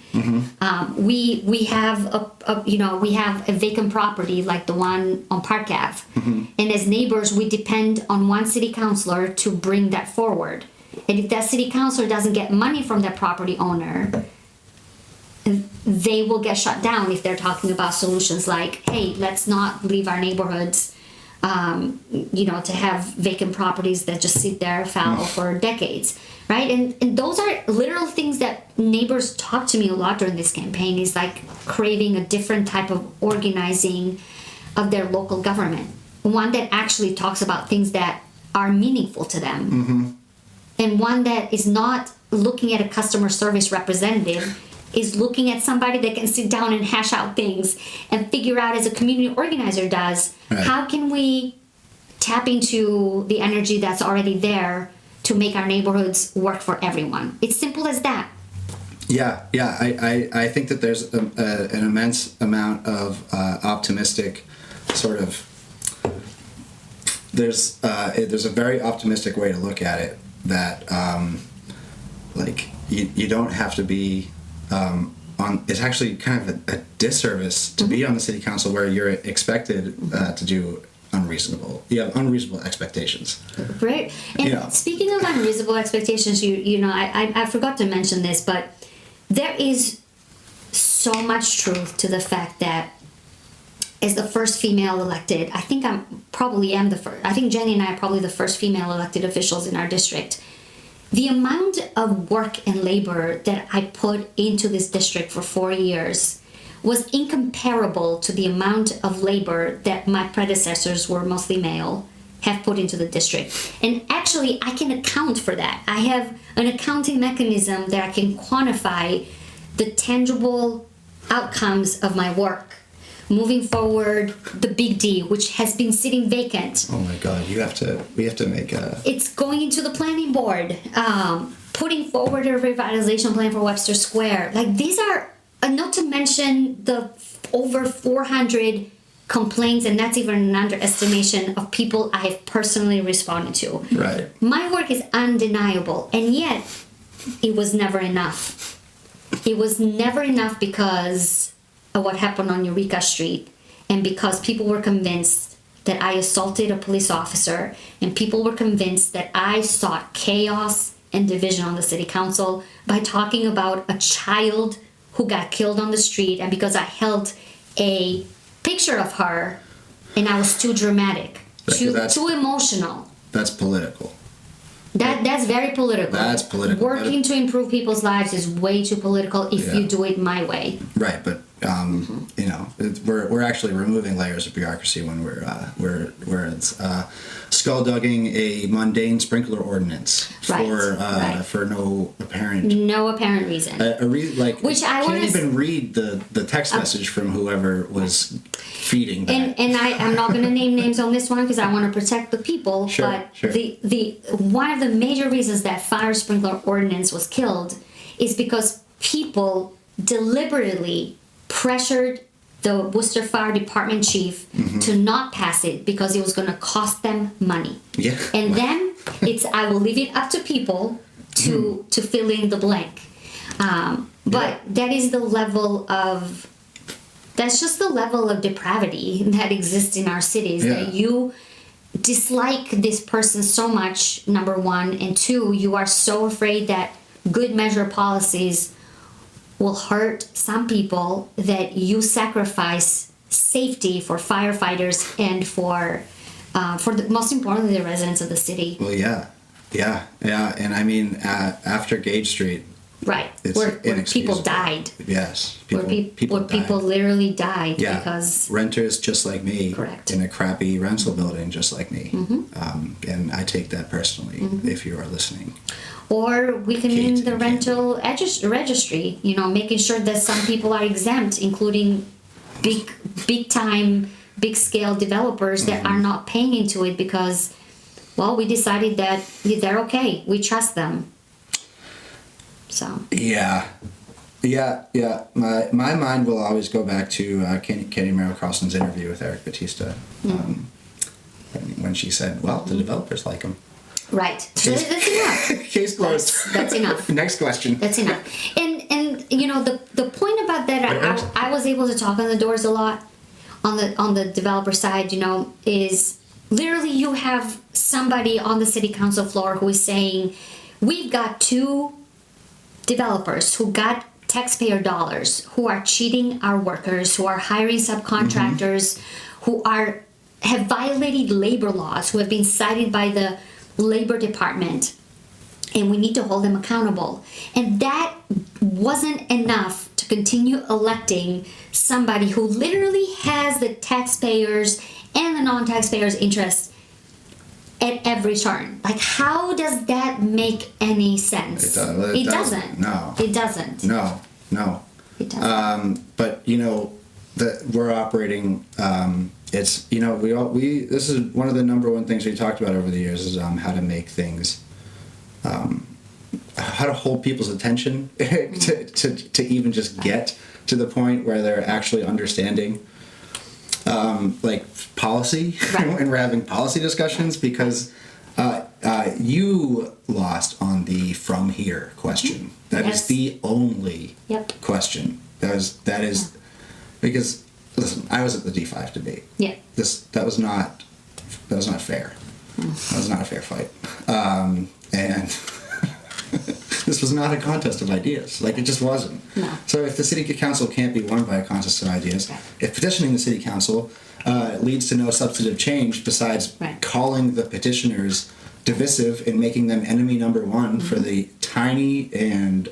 We have a vacant property like the one on Park Ave, and as neighbors, we depend on one city councilor to bring that forward. And if that city councilor doesn't get money from that property owner, they will get shut down if they're talking about solutions like, hey, let's not leave our neighborhoods to have vacant properties that just sit there fallow for decades, right? And those are literal things that neighbors talk to me a lot during this campaign, is like craving a different type of organizing of their local government. One that actually talks about things that are meaningful to them. And one that is not looking at a customer service representative, is looking at somebody that can sit down and hash out things and figure out, as a community organizer does, how can we tap into the energy that's already there to make our neighborhoods work for everyone. It's simple as that. Yeah. I think that there's an immense amount of optimistic sort of. There's a very optimistic way to look at it that you don't have to be it's actually kind of a disservice to be on the city council where you're expected to do you have unreasonable expectations. Right. And speaking of unreasonable expectations, I forgot to mention this, but there is so much truth to the fact that as the first female elected, I think I think Jenny and I are probably the first female elected officials in our district. The amount of work and labor that I put into this district for 4 years was incomparable to the amount of labor that my predecessors, were mostly male, have put into the district. And actually, I can account for that. I have an accounting mechanism that I can quantify the tangible outcomes of my work. Moving forward, the Big D, which has been sitting vacant. Oh my God, we have to make a... It's going into the planning board. Putting forward a revitalization plan for Webster Square. Like, these are, not to mention the over 400 complaints, and that's even an underestimation, of people I have personally responded to. Right. My work is undeniable, and yet it was never enough. It was never enough because of what happened on Eureka Street, and because people were convinced that I assaulted a police officer, and people were convinced that I sought chaos and division on the city council by talking about a child who got killed on the street, and because I held a picture of her and I was too dramatic, too emotional. That's political. That's very political. That's political. Working to improve people's lives is way too political if you do it my way. Right, but You know, we're actually removing layers of bureaucracy when we're skullduging a mundane sprinkler ordinance for no apparent reason. Which can't even read the text message from whoever was feeding that. And I'm not going to name names on this one because I want to protect the people. Sure. The one of the major reasons that fire sprinkler ordinance was killed is because people deliberately pressured the Worcester Fire Department chief to not pass it because it was going to cost them money. Yeah. And then I will leave it up to people to fill in the blank. But that is that's just the level of depravity that exists in our cities, that you dislike this person so much, number one, and two, you are so afraid that good measure policies will hurt some people that you sacrifice safety for firefighters and for most importantly, the residents of the city. Well, yeah. And I mean, after Gage Street, right, it's where people died. Yes, people literally died because renters just like me, correct, in a crappy rental building just like me, and I take that personally. If you are listening. Or we can mean the rental registry, you know, making sure that some people are exempt, including big time, big scale developers that are not paying into it because, well, we decided that they're okay. We trust them. So. Yeah. My mind will always go back to Katie Merrill Carlson's interview with Eric Batista, when she said, "Well, the developers like him." Right. That's enough. Case closed. That's enough. Next question. That's enough. And you know the point about that, I was able to talk on the doors a lot on the developer side. You know, is literally you have somebody on the city council floor who is saying, we've got two developers who got taxpayer dollars, who are cheating our workers, who are hiring subcontractors, who have violated labor laws, who have been cited by the Labor Department, and we need to hold them accountable. And that wasn't enough to continue electing somebody who literally has the taxpayers and the non-taxpayers' interests at every turn. Like, how does that make any sense? It doesn't. No. It doesn't. No. It doesn't. But you know, we're operating. It's, you know, this is one of the number one things we talked about over the years is how to make things, how to hold people's attention to even just get to the point where they're actually understanding, like policy, and we're having policy discussions because you lost on the from here question. That is the only question. That is because. Listen, I was at the D5 debate. Yeah. That was not fair. That was not a fair fight. And this was not a contest of ideas. Like, it just wasn't. No. So if the city council can't be won by a contest of ideas, if petitioning the city council leads to no substantive change besides calling the petitioners divisive and making them enemy number one for the tiny and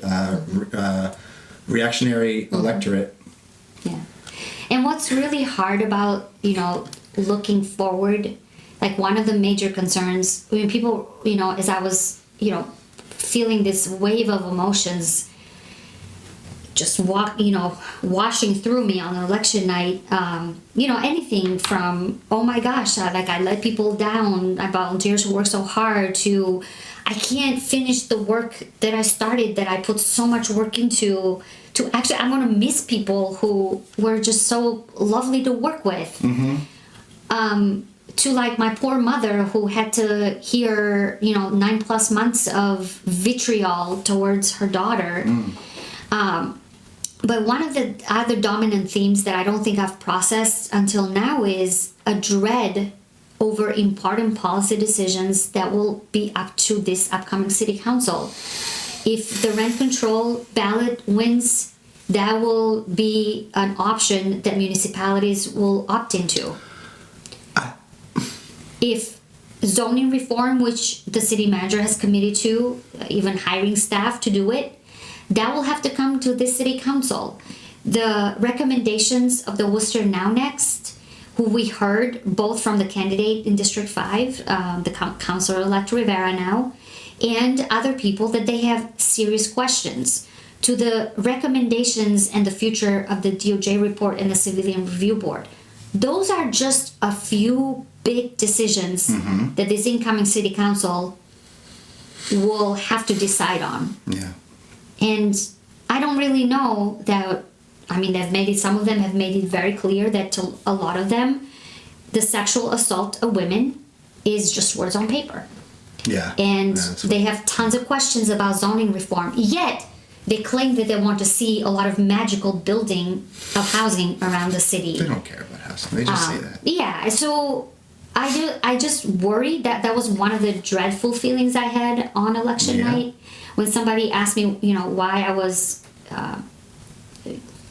reactionary electorate. Yeah. And what's really hard about, you know, looking forward, like one of the major concerns, I mean, people, you know, as I was, you know, feeling this wave of emotions just washing through me on election night, you know, anything from, oh my gosh, like I let people down, I volunteers who work so hard, to I can't finish the work that I started, that I put so much work into, to actually, I'm going to miss people who were just so lovely to work with. To like my poor mother who had to hear, you know, 9+ months of vitriol towards her daughter. But one of the other dominant themes that I don't think I've processed until now is a dread over important policy decisions that will be up to this upcoming city council. If the rent control ballot wins, that will be an option that municipalities will opt into. If zoning reform, which the city manager has committed to, even hiring staff to do it, that will have to come to this city council. the recommendations of the Worcester Now Next, who we heard both from the candidate in District 5, the Councilor-elect Rivera now, and other people, that they have serious questions to the recommendations and the future of the DOJ report and the Civilian Review Board. Those are just a few big decisions that this incoming city council will have to decide on. Yeah. And I don't really know that, I mean, some of them have made it very clear that to a lot of them, the sexual assault of women is just words on paper. Yeah. And Yeah, they have tons of questions about zoning reform. Yet, they claim that they want to see a lot of magical building of housing around the city. They don't care about housing. They just say that. Yeah, so I just worry that was one of the dreadful feelings I had on election night when somebody asked me, why I was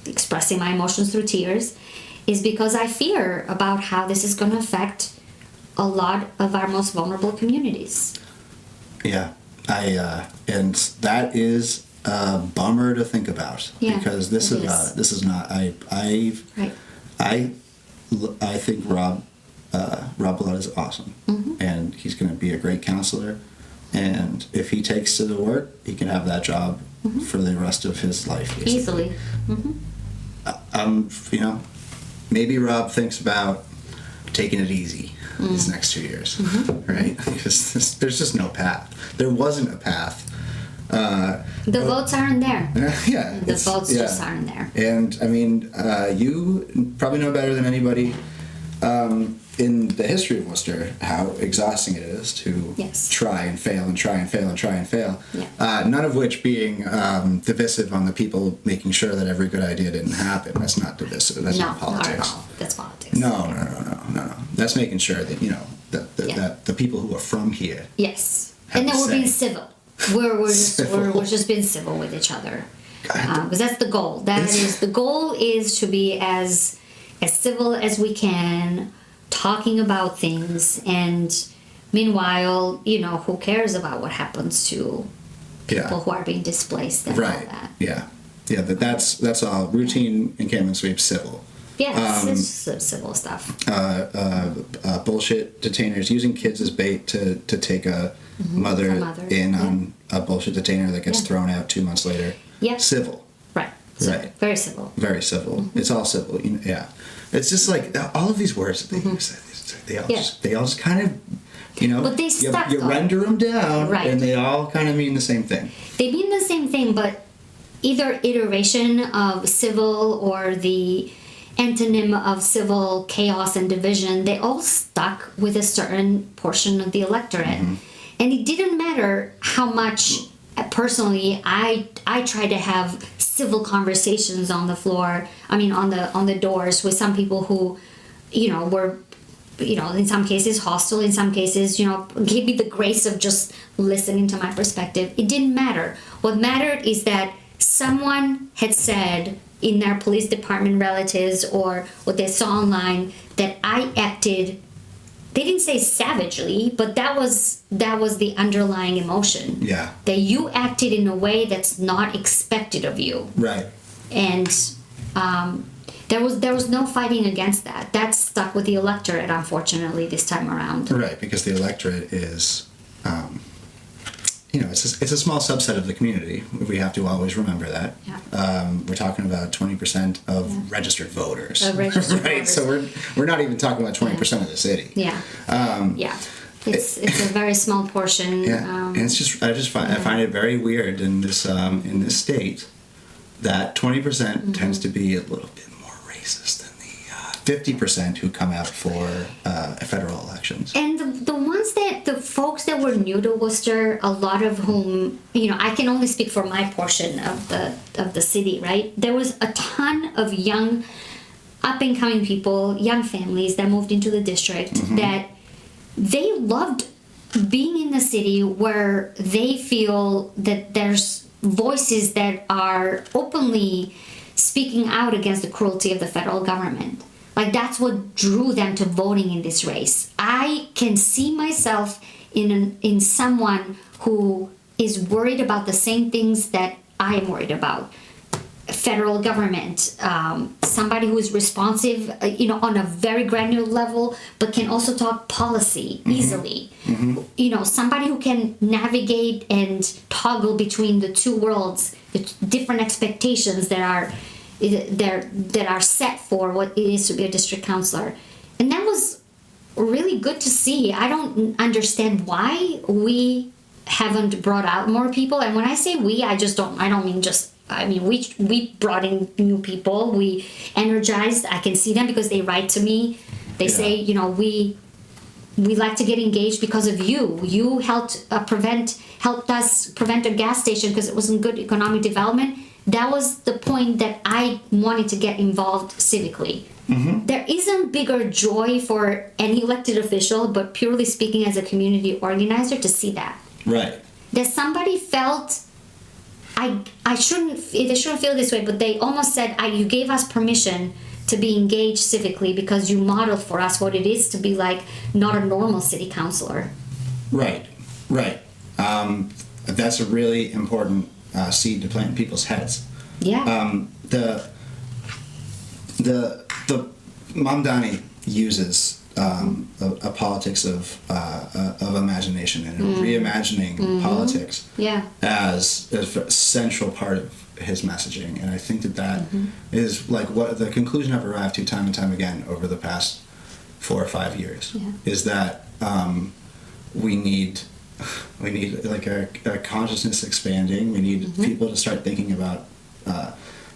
expressing my emotions through tears, is because I fear about how this is going to affect a lot of our most vulnerable communities. Yeah, and that is a bummer to think about, because this is not. I think Rob Blood is awesome, and he's going to be a great counselor. And if he takes to the work, he can have that job for the rest of his life. Basically. Easily. Maybe Rob thinks about taking it easy these next 2 years, right? Because there's just no path. There wasn't a path. The votes aren't there. Yeah. The votes just aren't there. And I mean, you probably know better than anybody in the history of Worcester how exhausting it is to try and fail and try and fail and try and fail. Yeah. None of which being divisive on the people making sure that every good idea didn't happen. That's not divisive. That's not politics. Not at all. That's politics. No. That's making sure that that the people who are from here. Yes, and then we're being civil. We're just being civil with each other, because that's the goal. The goal is to be as civil as we can, talking about things, and meanwhile, who cares about what happens to people who are being displaced and all that. But that's all routine encampment sweep, civil. Yeah, it's just civil stuff. Bullshit detainers using kids as bait to take a mother in on a bullshit detainer that gets thrown out 2 months later. Yeah. Civil. Right. Very civil. Very civil. It's all civil. Yeah. It's just like all of these words that they use. They all just kind of, But they stuck. You render them down, and they all kind of mean the same thing. They mean the same thing, but either iteration of civil or the antonym of civil chaos and division, they all stuck with a certain portion of the electorate. And it didn't matter how much, personally, I tried to have civil conversations on the floor, on the doors with some people who, were, in some cases hostile, in some cases, gave me the grace of just listening to my perspective. It didn't matter. What mattered is that someone had said in their police department relatives or what they saw online that I acted, they didn't say savagely, but that was the underlying emotion. Yeah. That you acted in a way that's not expected of you. Right. And there was no fighting against that. That stuck with the electorate, unfortunately, this time around. Right, because the electorate is, it's a small subset of the community. We have to always remember that. Yeah. We're talking about 20% of registered voters. Right. So we're not even talking about 20% of the city. Yeah. It's a very small portion. Yeah. And it's just I find it very weird in this state that 20% tends to be a little bit more racist than the 50% who come out for federal elections. And the folks that were new to Worcester, a lot of whom, I can only speak for my portion of the city, right? There was a ton of young, up-and-coming people, young families that moved into the district that they loved being in the city where they feel that there's voices that are openly speaking out against the cruelty of the federal government. Like, that's what drew them to voting in this race. I can see myself in someone who is worried about the same things that I am worried about. federal government, somebody who is responsive, on a very granular level, but can also talk policy easily. Somebody who can navigate and toggle between the two worlds, the different expectations that are set for what it is to be a district councilor. And that was really good to see. I don't understand why we haven't brought out more people. And when I say we, I don't mean just, we brought in new people. We energized. I can see them because they write to me. They say, we like to get engaged because of you. You helped us prevent a gas station because it wasn't good economic development. That was the point that I wanted to get involved civically. There isn't bigger joy for any elected official, but purely speaking as a community organizer, to see that. Right. That somebody felt, they shouldn't feel this way, but they almost said, you gave us permission to be engaged civically because you modeled for us what it is to be like not a normal city councilor. Right. That's a really important seed to plant in people's heads. Yeah. The Mamdani uses a politics of imagination and reimagining politics as a central part of his messaging, and I think that is like what the conclusion I've arrived to time and time again over the past 4 or 5 years is that we need like a consciousness expanding. We need people to start thinking about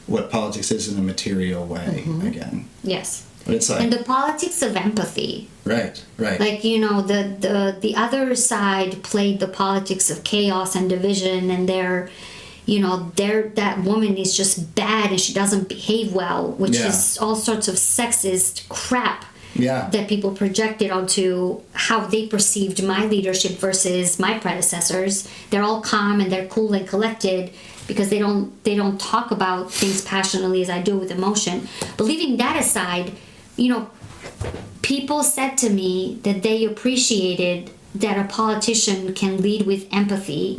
what politics is in a material way again. Yes. But it's like, and the politics of empathy. Right. Like, the other side played the politics of chaos and division, and that woman is just bad and she doesn't behave well, which is all sorts of sexist crap that people projected onto how they perceived my leadership versus my predecessors. They're all calm and they're cool and collected because they don't talk about things passionately as I do with emotion. But leaving that aside, people said to me that they appreciated that a politician can lead with empathy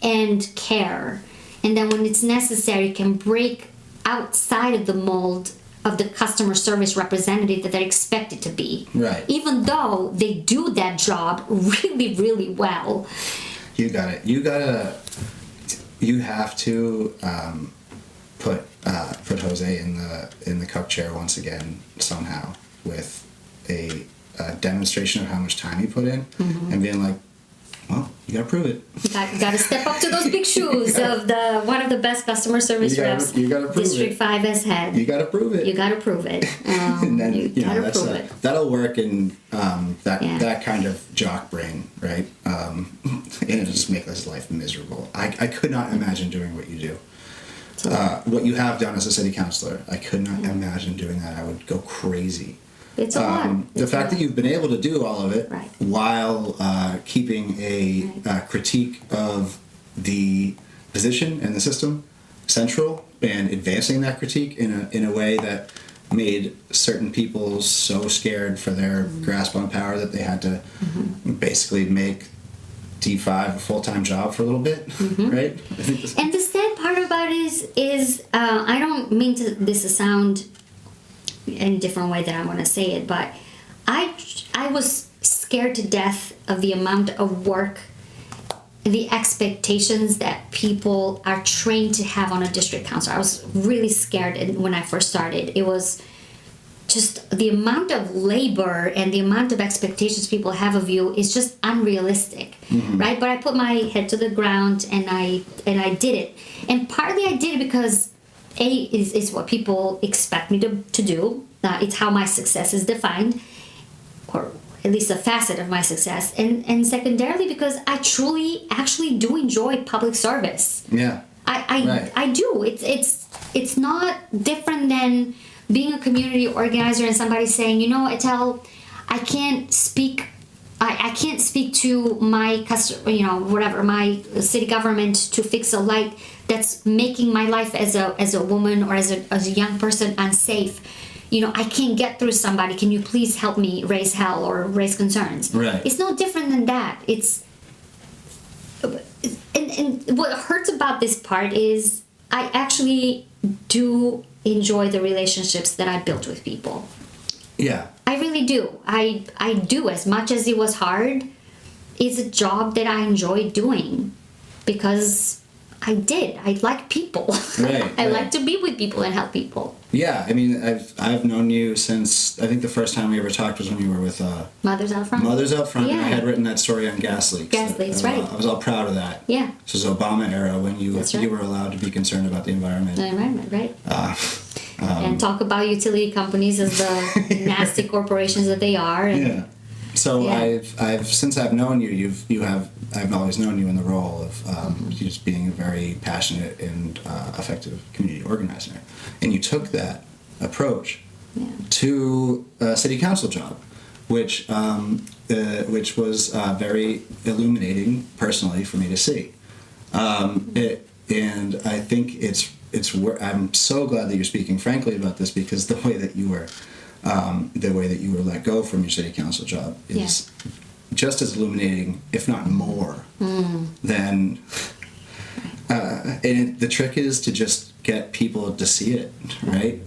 and care, and that when it's necessary can break outside of the mold of the customer service representative that they're expected to be. Right. Even though they do that job really, really well. You got it. You have to put Jose in the cup chair once again somehow with a demonstration of how much time you put in and being like, well, you gotta prove it. You gotta step up to those big shoes of one of the best customer service reps. You gotta prove District it. 5 has had. You gotta prove it. You gotta prove it. And then prove it. That'll work in that kind of jock brain, right? And it'll just make his life miserable. I could not imagine doing what you do. What you have done as a city councilor, I could not imagine doing that. I would go crazy. It's a lot. The fact that you've been able to do all of it while keeping a critique of the position and the system central and advancing that critique in a way that made certain people so scared for their grasp on power that they had to basically make D5 a full-time job for a little bit, right? And the sad part about it is I don't mean this to sound in a different way that I want to say it, but I was scared to death of the amount of work, the expectations that people are trained to have on a district council. I was really scared when I first started. It was just the amount of labor and the amount of expectations people have of you is just unrealistic, right? But I put my head to the ground and I did it. And partly I did it because is what people expect me to do. It's how my success is defined, or at least a facet of my success. And secondarily because I truly actually do enjoy public service. Yeah. I do. It's not different than being a community organizer and somebody saying, Etel, I can't speak to my my city government to fix a light that's making my life as a woman or as a young person unsafe. I can't get through somebody. Can you please help me raise hell or raise concerns? Right. It's no different than that. And what hurts about this part is I actually do enjoy the relationships that I built with people. Yeah. I really do. I do. As much as it was hard, it's a job that I enjoy doing because I like people. Right, I right. like to be with people and help people. Yeah, I mean, I've known you since, I think the first time we ever talked was when you were with Mothers Out Front. Mothers Out Front, and I Yeah. had written that story on gas leaks. Gas leaks, right. I was all proud of that. Yeah. This was Obama era when That's right. you were allowed to be concerned about the environment. The environment, right? And talk about utility companies as the nasty corporations that they are. And Yeah. So Yeah. I've since I've known you, I've always known you in the role of just being a very passionate and effective community organizer, and you took that approach to a city council job, which was very illuminating personally for me to see. And I think I'm so glad that you're speaking frankly about this, because the way that you were let go from your city council job is just as illuminating, if not more, than. And the trick is to just get people to see it, right?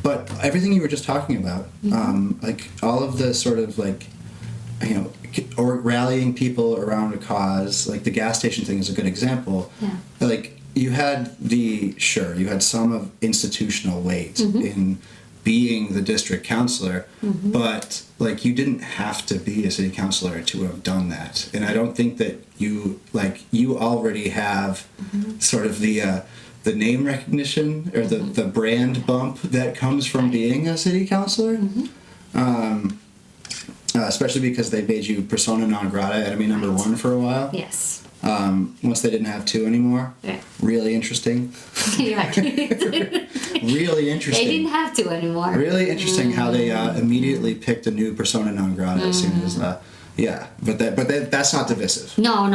But everything you were just talking about, like all of the sort of like, or rallying people around a cause, like the gas station thing is a good example. Yeah. Like you had some of institutional weight in being the district councilor, but like you didn't have to be a city councilor to have done that. And I don't think that you already have sort of the name recognition or the brand bump that comes from being a city councilor. Especially because they made you persona non grata, enemy number one for a while. Yes. Once they didn't have two anymore. Yeah. Really interesting. Yeah. Really interesting. They didn't have to anymore. Really interesting how they immediately picked a new persona non grata as soon as that's not divisive. No.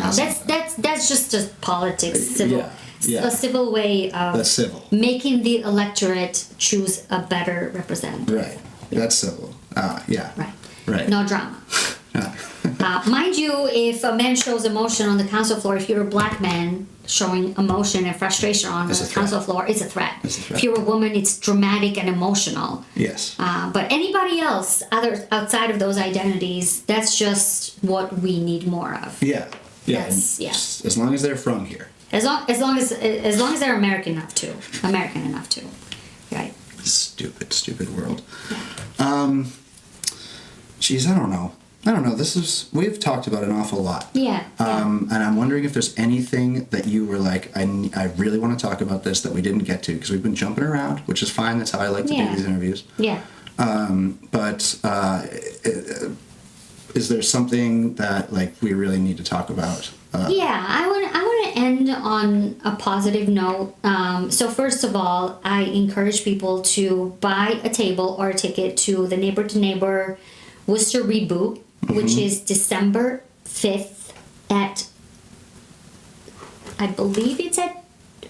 it's That's just politics, civil. Yeah. A civil way of That's civil. making the electorate choose a better representative. Right. That's civil. Yeah. Right. No drama. Mind you, if a man shows emotion on the council floor, if you're a black man showing emotion and frustration on It's a the threat. council floor, it's a threat. It's a threat. If you're a woman, it's dramatic and emotional. Yes. But anybody else, outside of those identities, that's just what we need more of. Yeah. Yeah. That's- yeah. As long as they're from here. As long as they're American enough to, right? Stupid world. Geez, I don't know. We've talked about an awful lot. Yeah. And I'm wondering if there's anything that you were like, I really want to talk about this that we didn't get to, because we've been jumping around, which is fine. That's how I like to do these interviews. Yeah. But is there something that like we really need to talk about? I want to end on a positive note. So first of all, I encourage people to buy a table or a ticket to the Neighbor to Neighbor Worcester Reboot, which is December 5th at, I believe it's at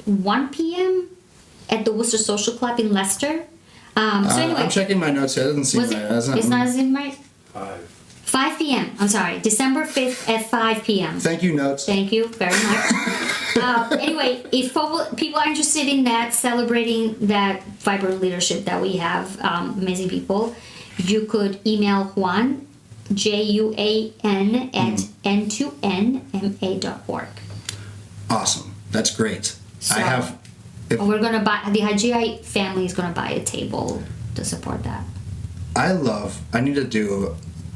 1 p.m. at the Worcester Social Club in Leicester. So anyway, I'm checking my notes here. It doesn't seem right. it's not seem right? 5 5. p.m. I'm sorry, December 5th at 5 p.m. Thank you, notes. Thank you very much. Anyway, if people are interested in that, celebrating that vibrant leadership that we have, amazing people, you could email Juan, JUAN, at n2nma.org. Awesome. That's great. So, I have. we're going to buy, the Haxhiaj family is going to buy a table to support that. I need to do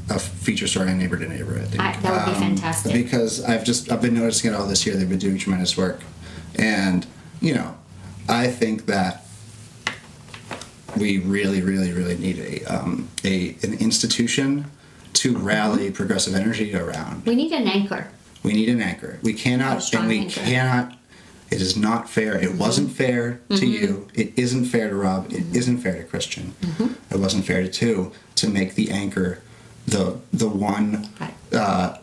a feature story on Neighbor to Neighbor, I think. That would be fantastic. Because I've been noticing it all this year. They've been doing tremendous work. And, I think that we really, really, really need an institution to rally progressive energy around. We need an anchor. We need an anchor. We cannot, strong anchor. it is not fair. It wasn't fair to you. It isn't fair to Rob. It isn't fair to Christian. It wasn't fair to make the anchor the one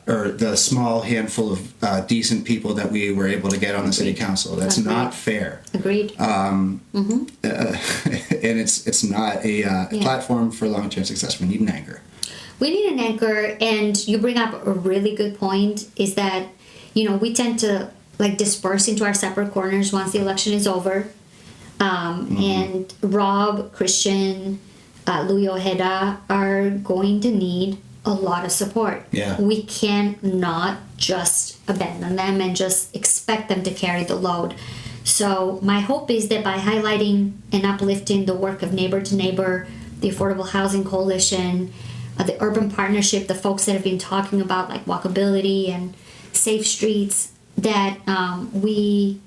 or the small handful of decent people that we were able to get on the city council. That's not fair. Agreed. And it's not a platform for long-term success. We need an anchor. We need an anchor, and you bring up a really good point, is that, we tend to like disperse into our separate corners once the election is over. And Rob, Christian, Louis Ojeda are going to need a lot of support. Yeah. We cannot just abandon them and just expect them to carry the load. So my hope is that by highlighting and uplifting the work of Neighbor to Neighbor, the Affordable Housing Coalition, the Urban Partnership, the folks that have been talking about like walkability and safe streets, that we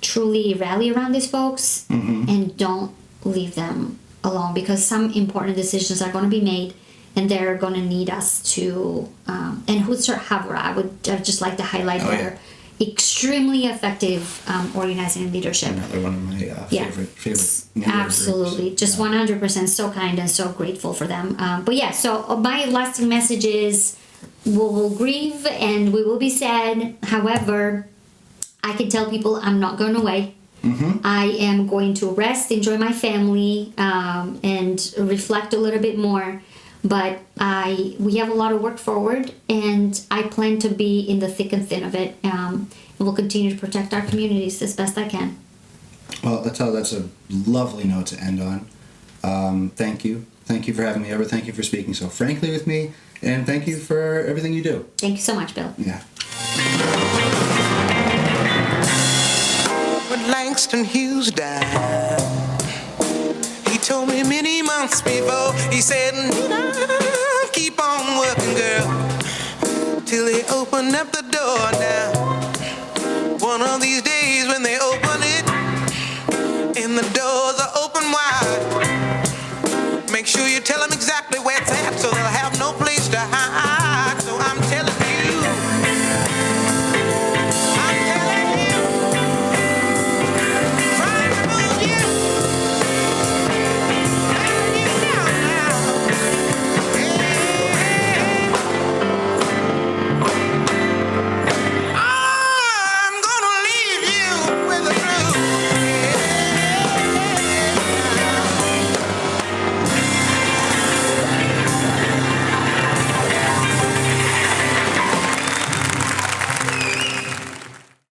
truly rally around these folks and don't leave them alone, because some important decisions are going to be made and they're going to need us to, and Hootser Havra, I'd just like to highlight their extremely effective organizing and leadership. Another one of my favorite Absolutely. groups. Just 100% so kind and so grateful for them. But yeah, so my lasting message is we'll grieve and we will be sad. However, I can tell people I'm not going away. I am going to rest, enjoy my family, and reflect a little bit more. But we have a lot of work forward, and I plan to be in the thick and thin of it. And we'll continue to protect our communities as best I can. Well, Etel, that's a lovely note to end on. Thank you. Thank you for having me over. Thank you for speaking so frankly with me. And thank you for everything you do. Thank you so much, Bill. Yeah. When Langston Hughes died, he told me many months before, he said, keep on working, girl, till they open up the door.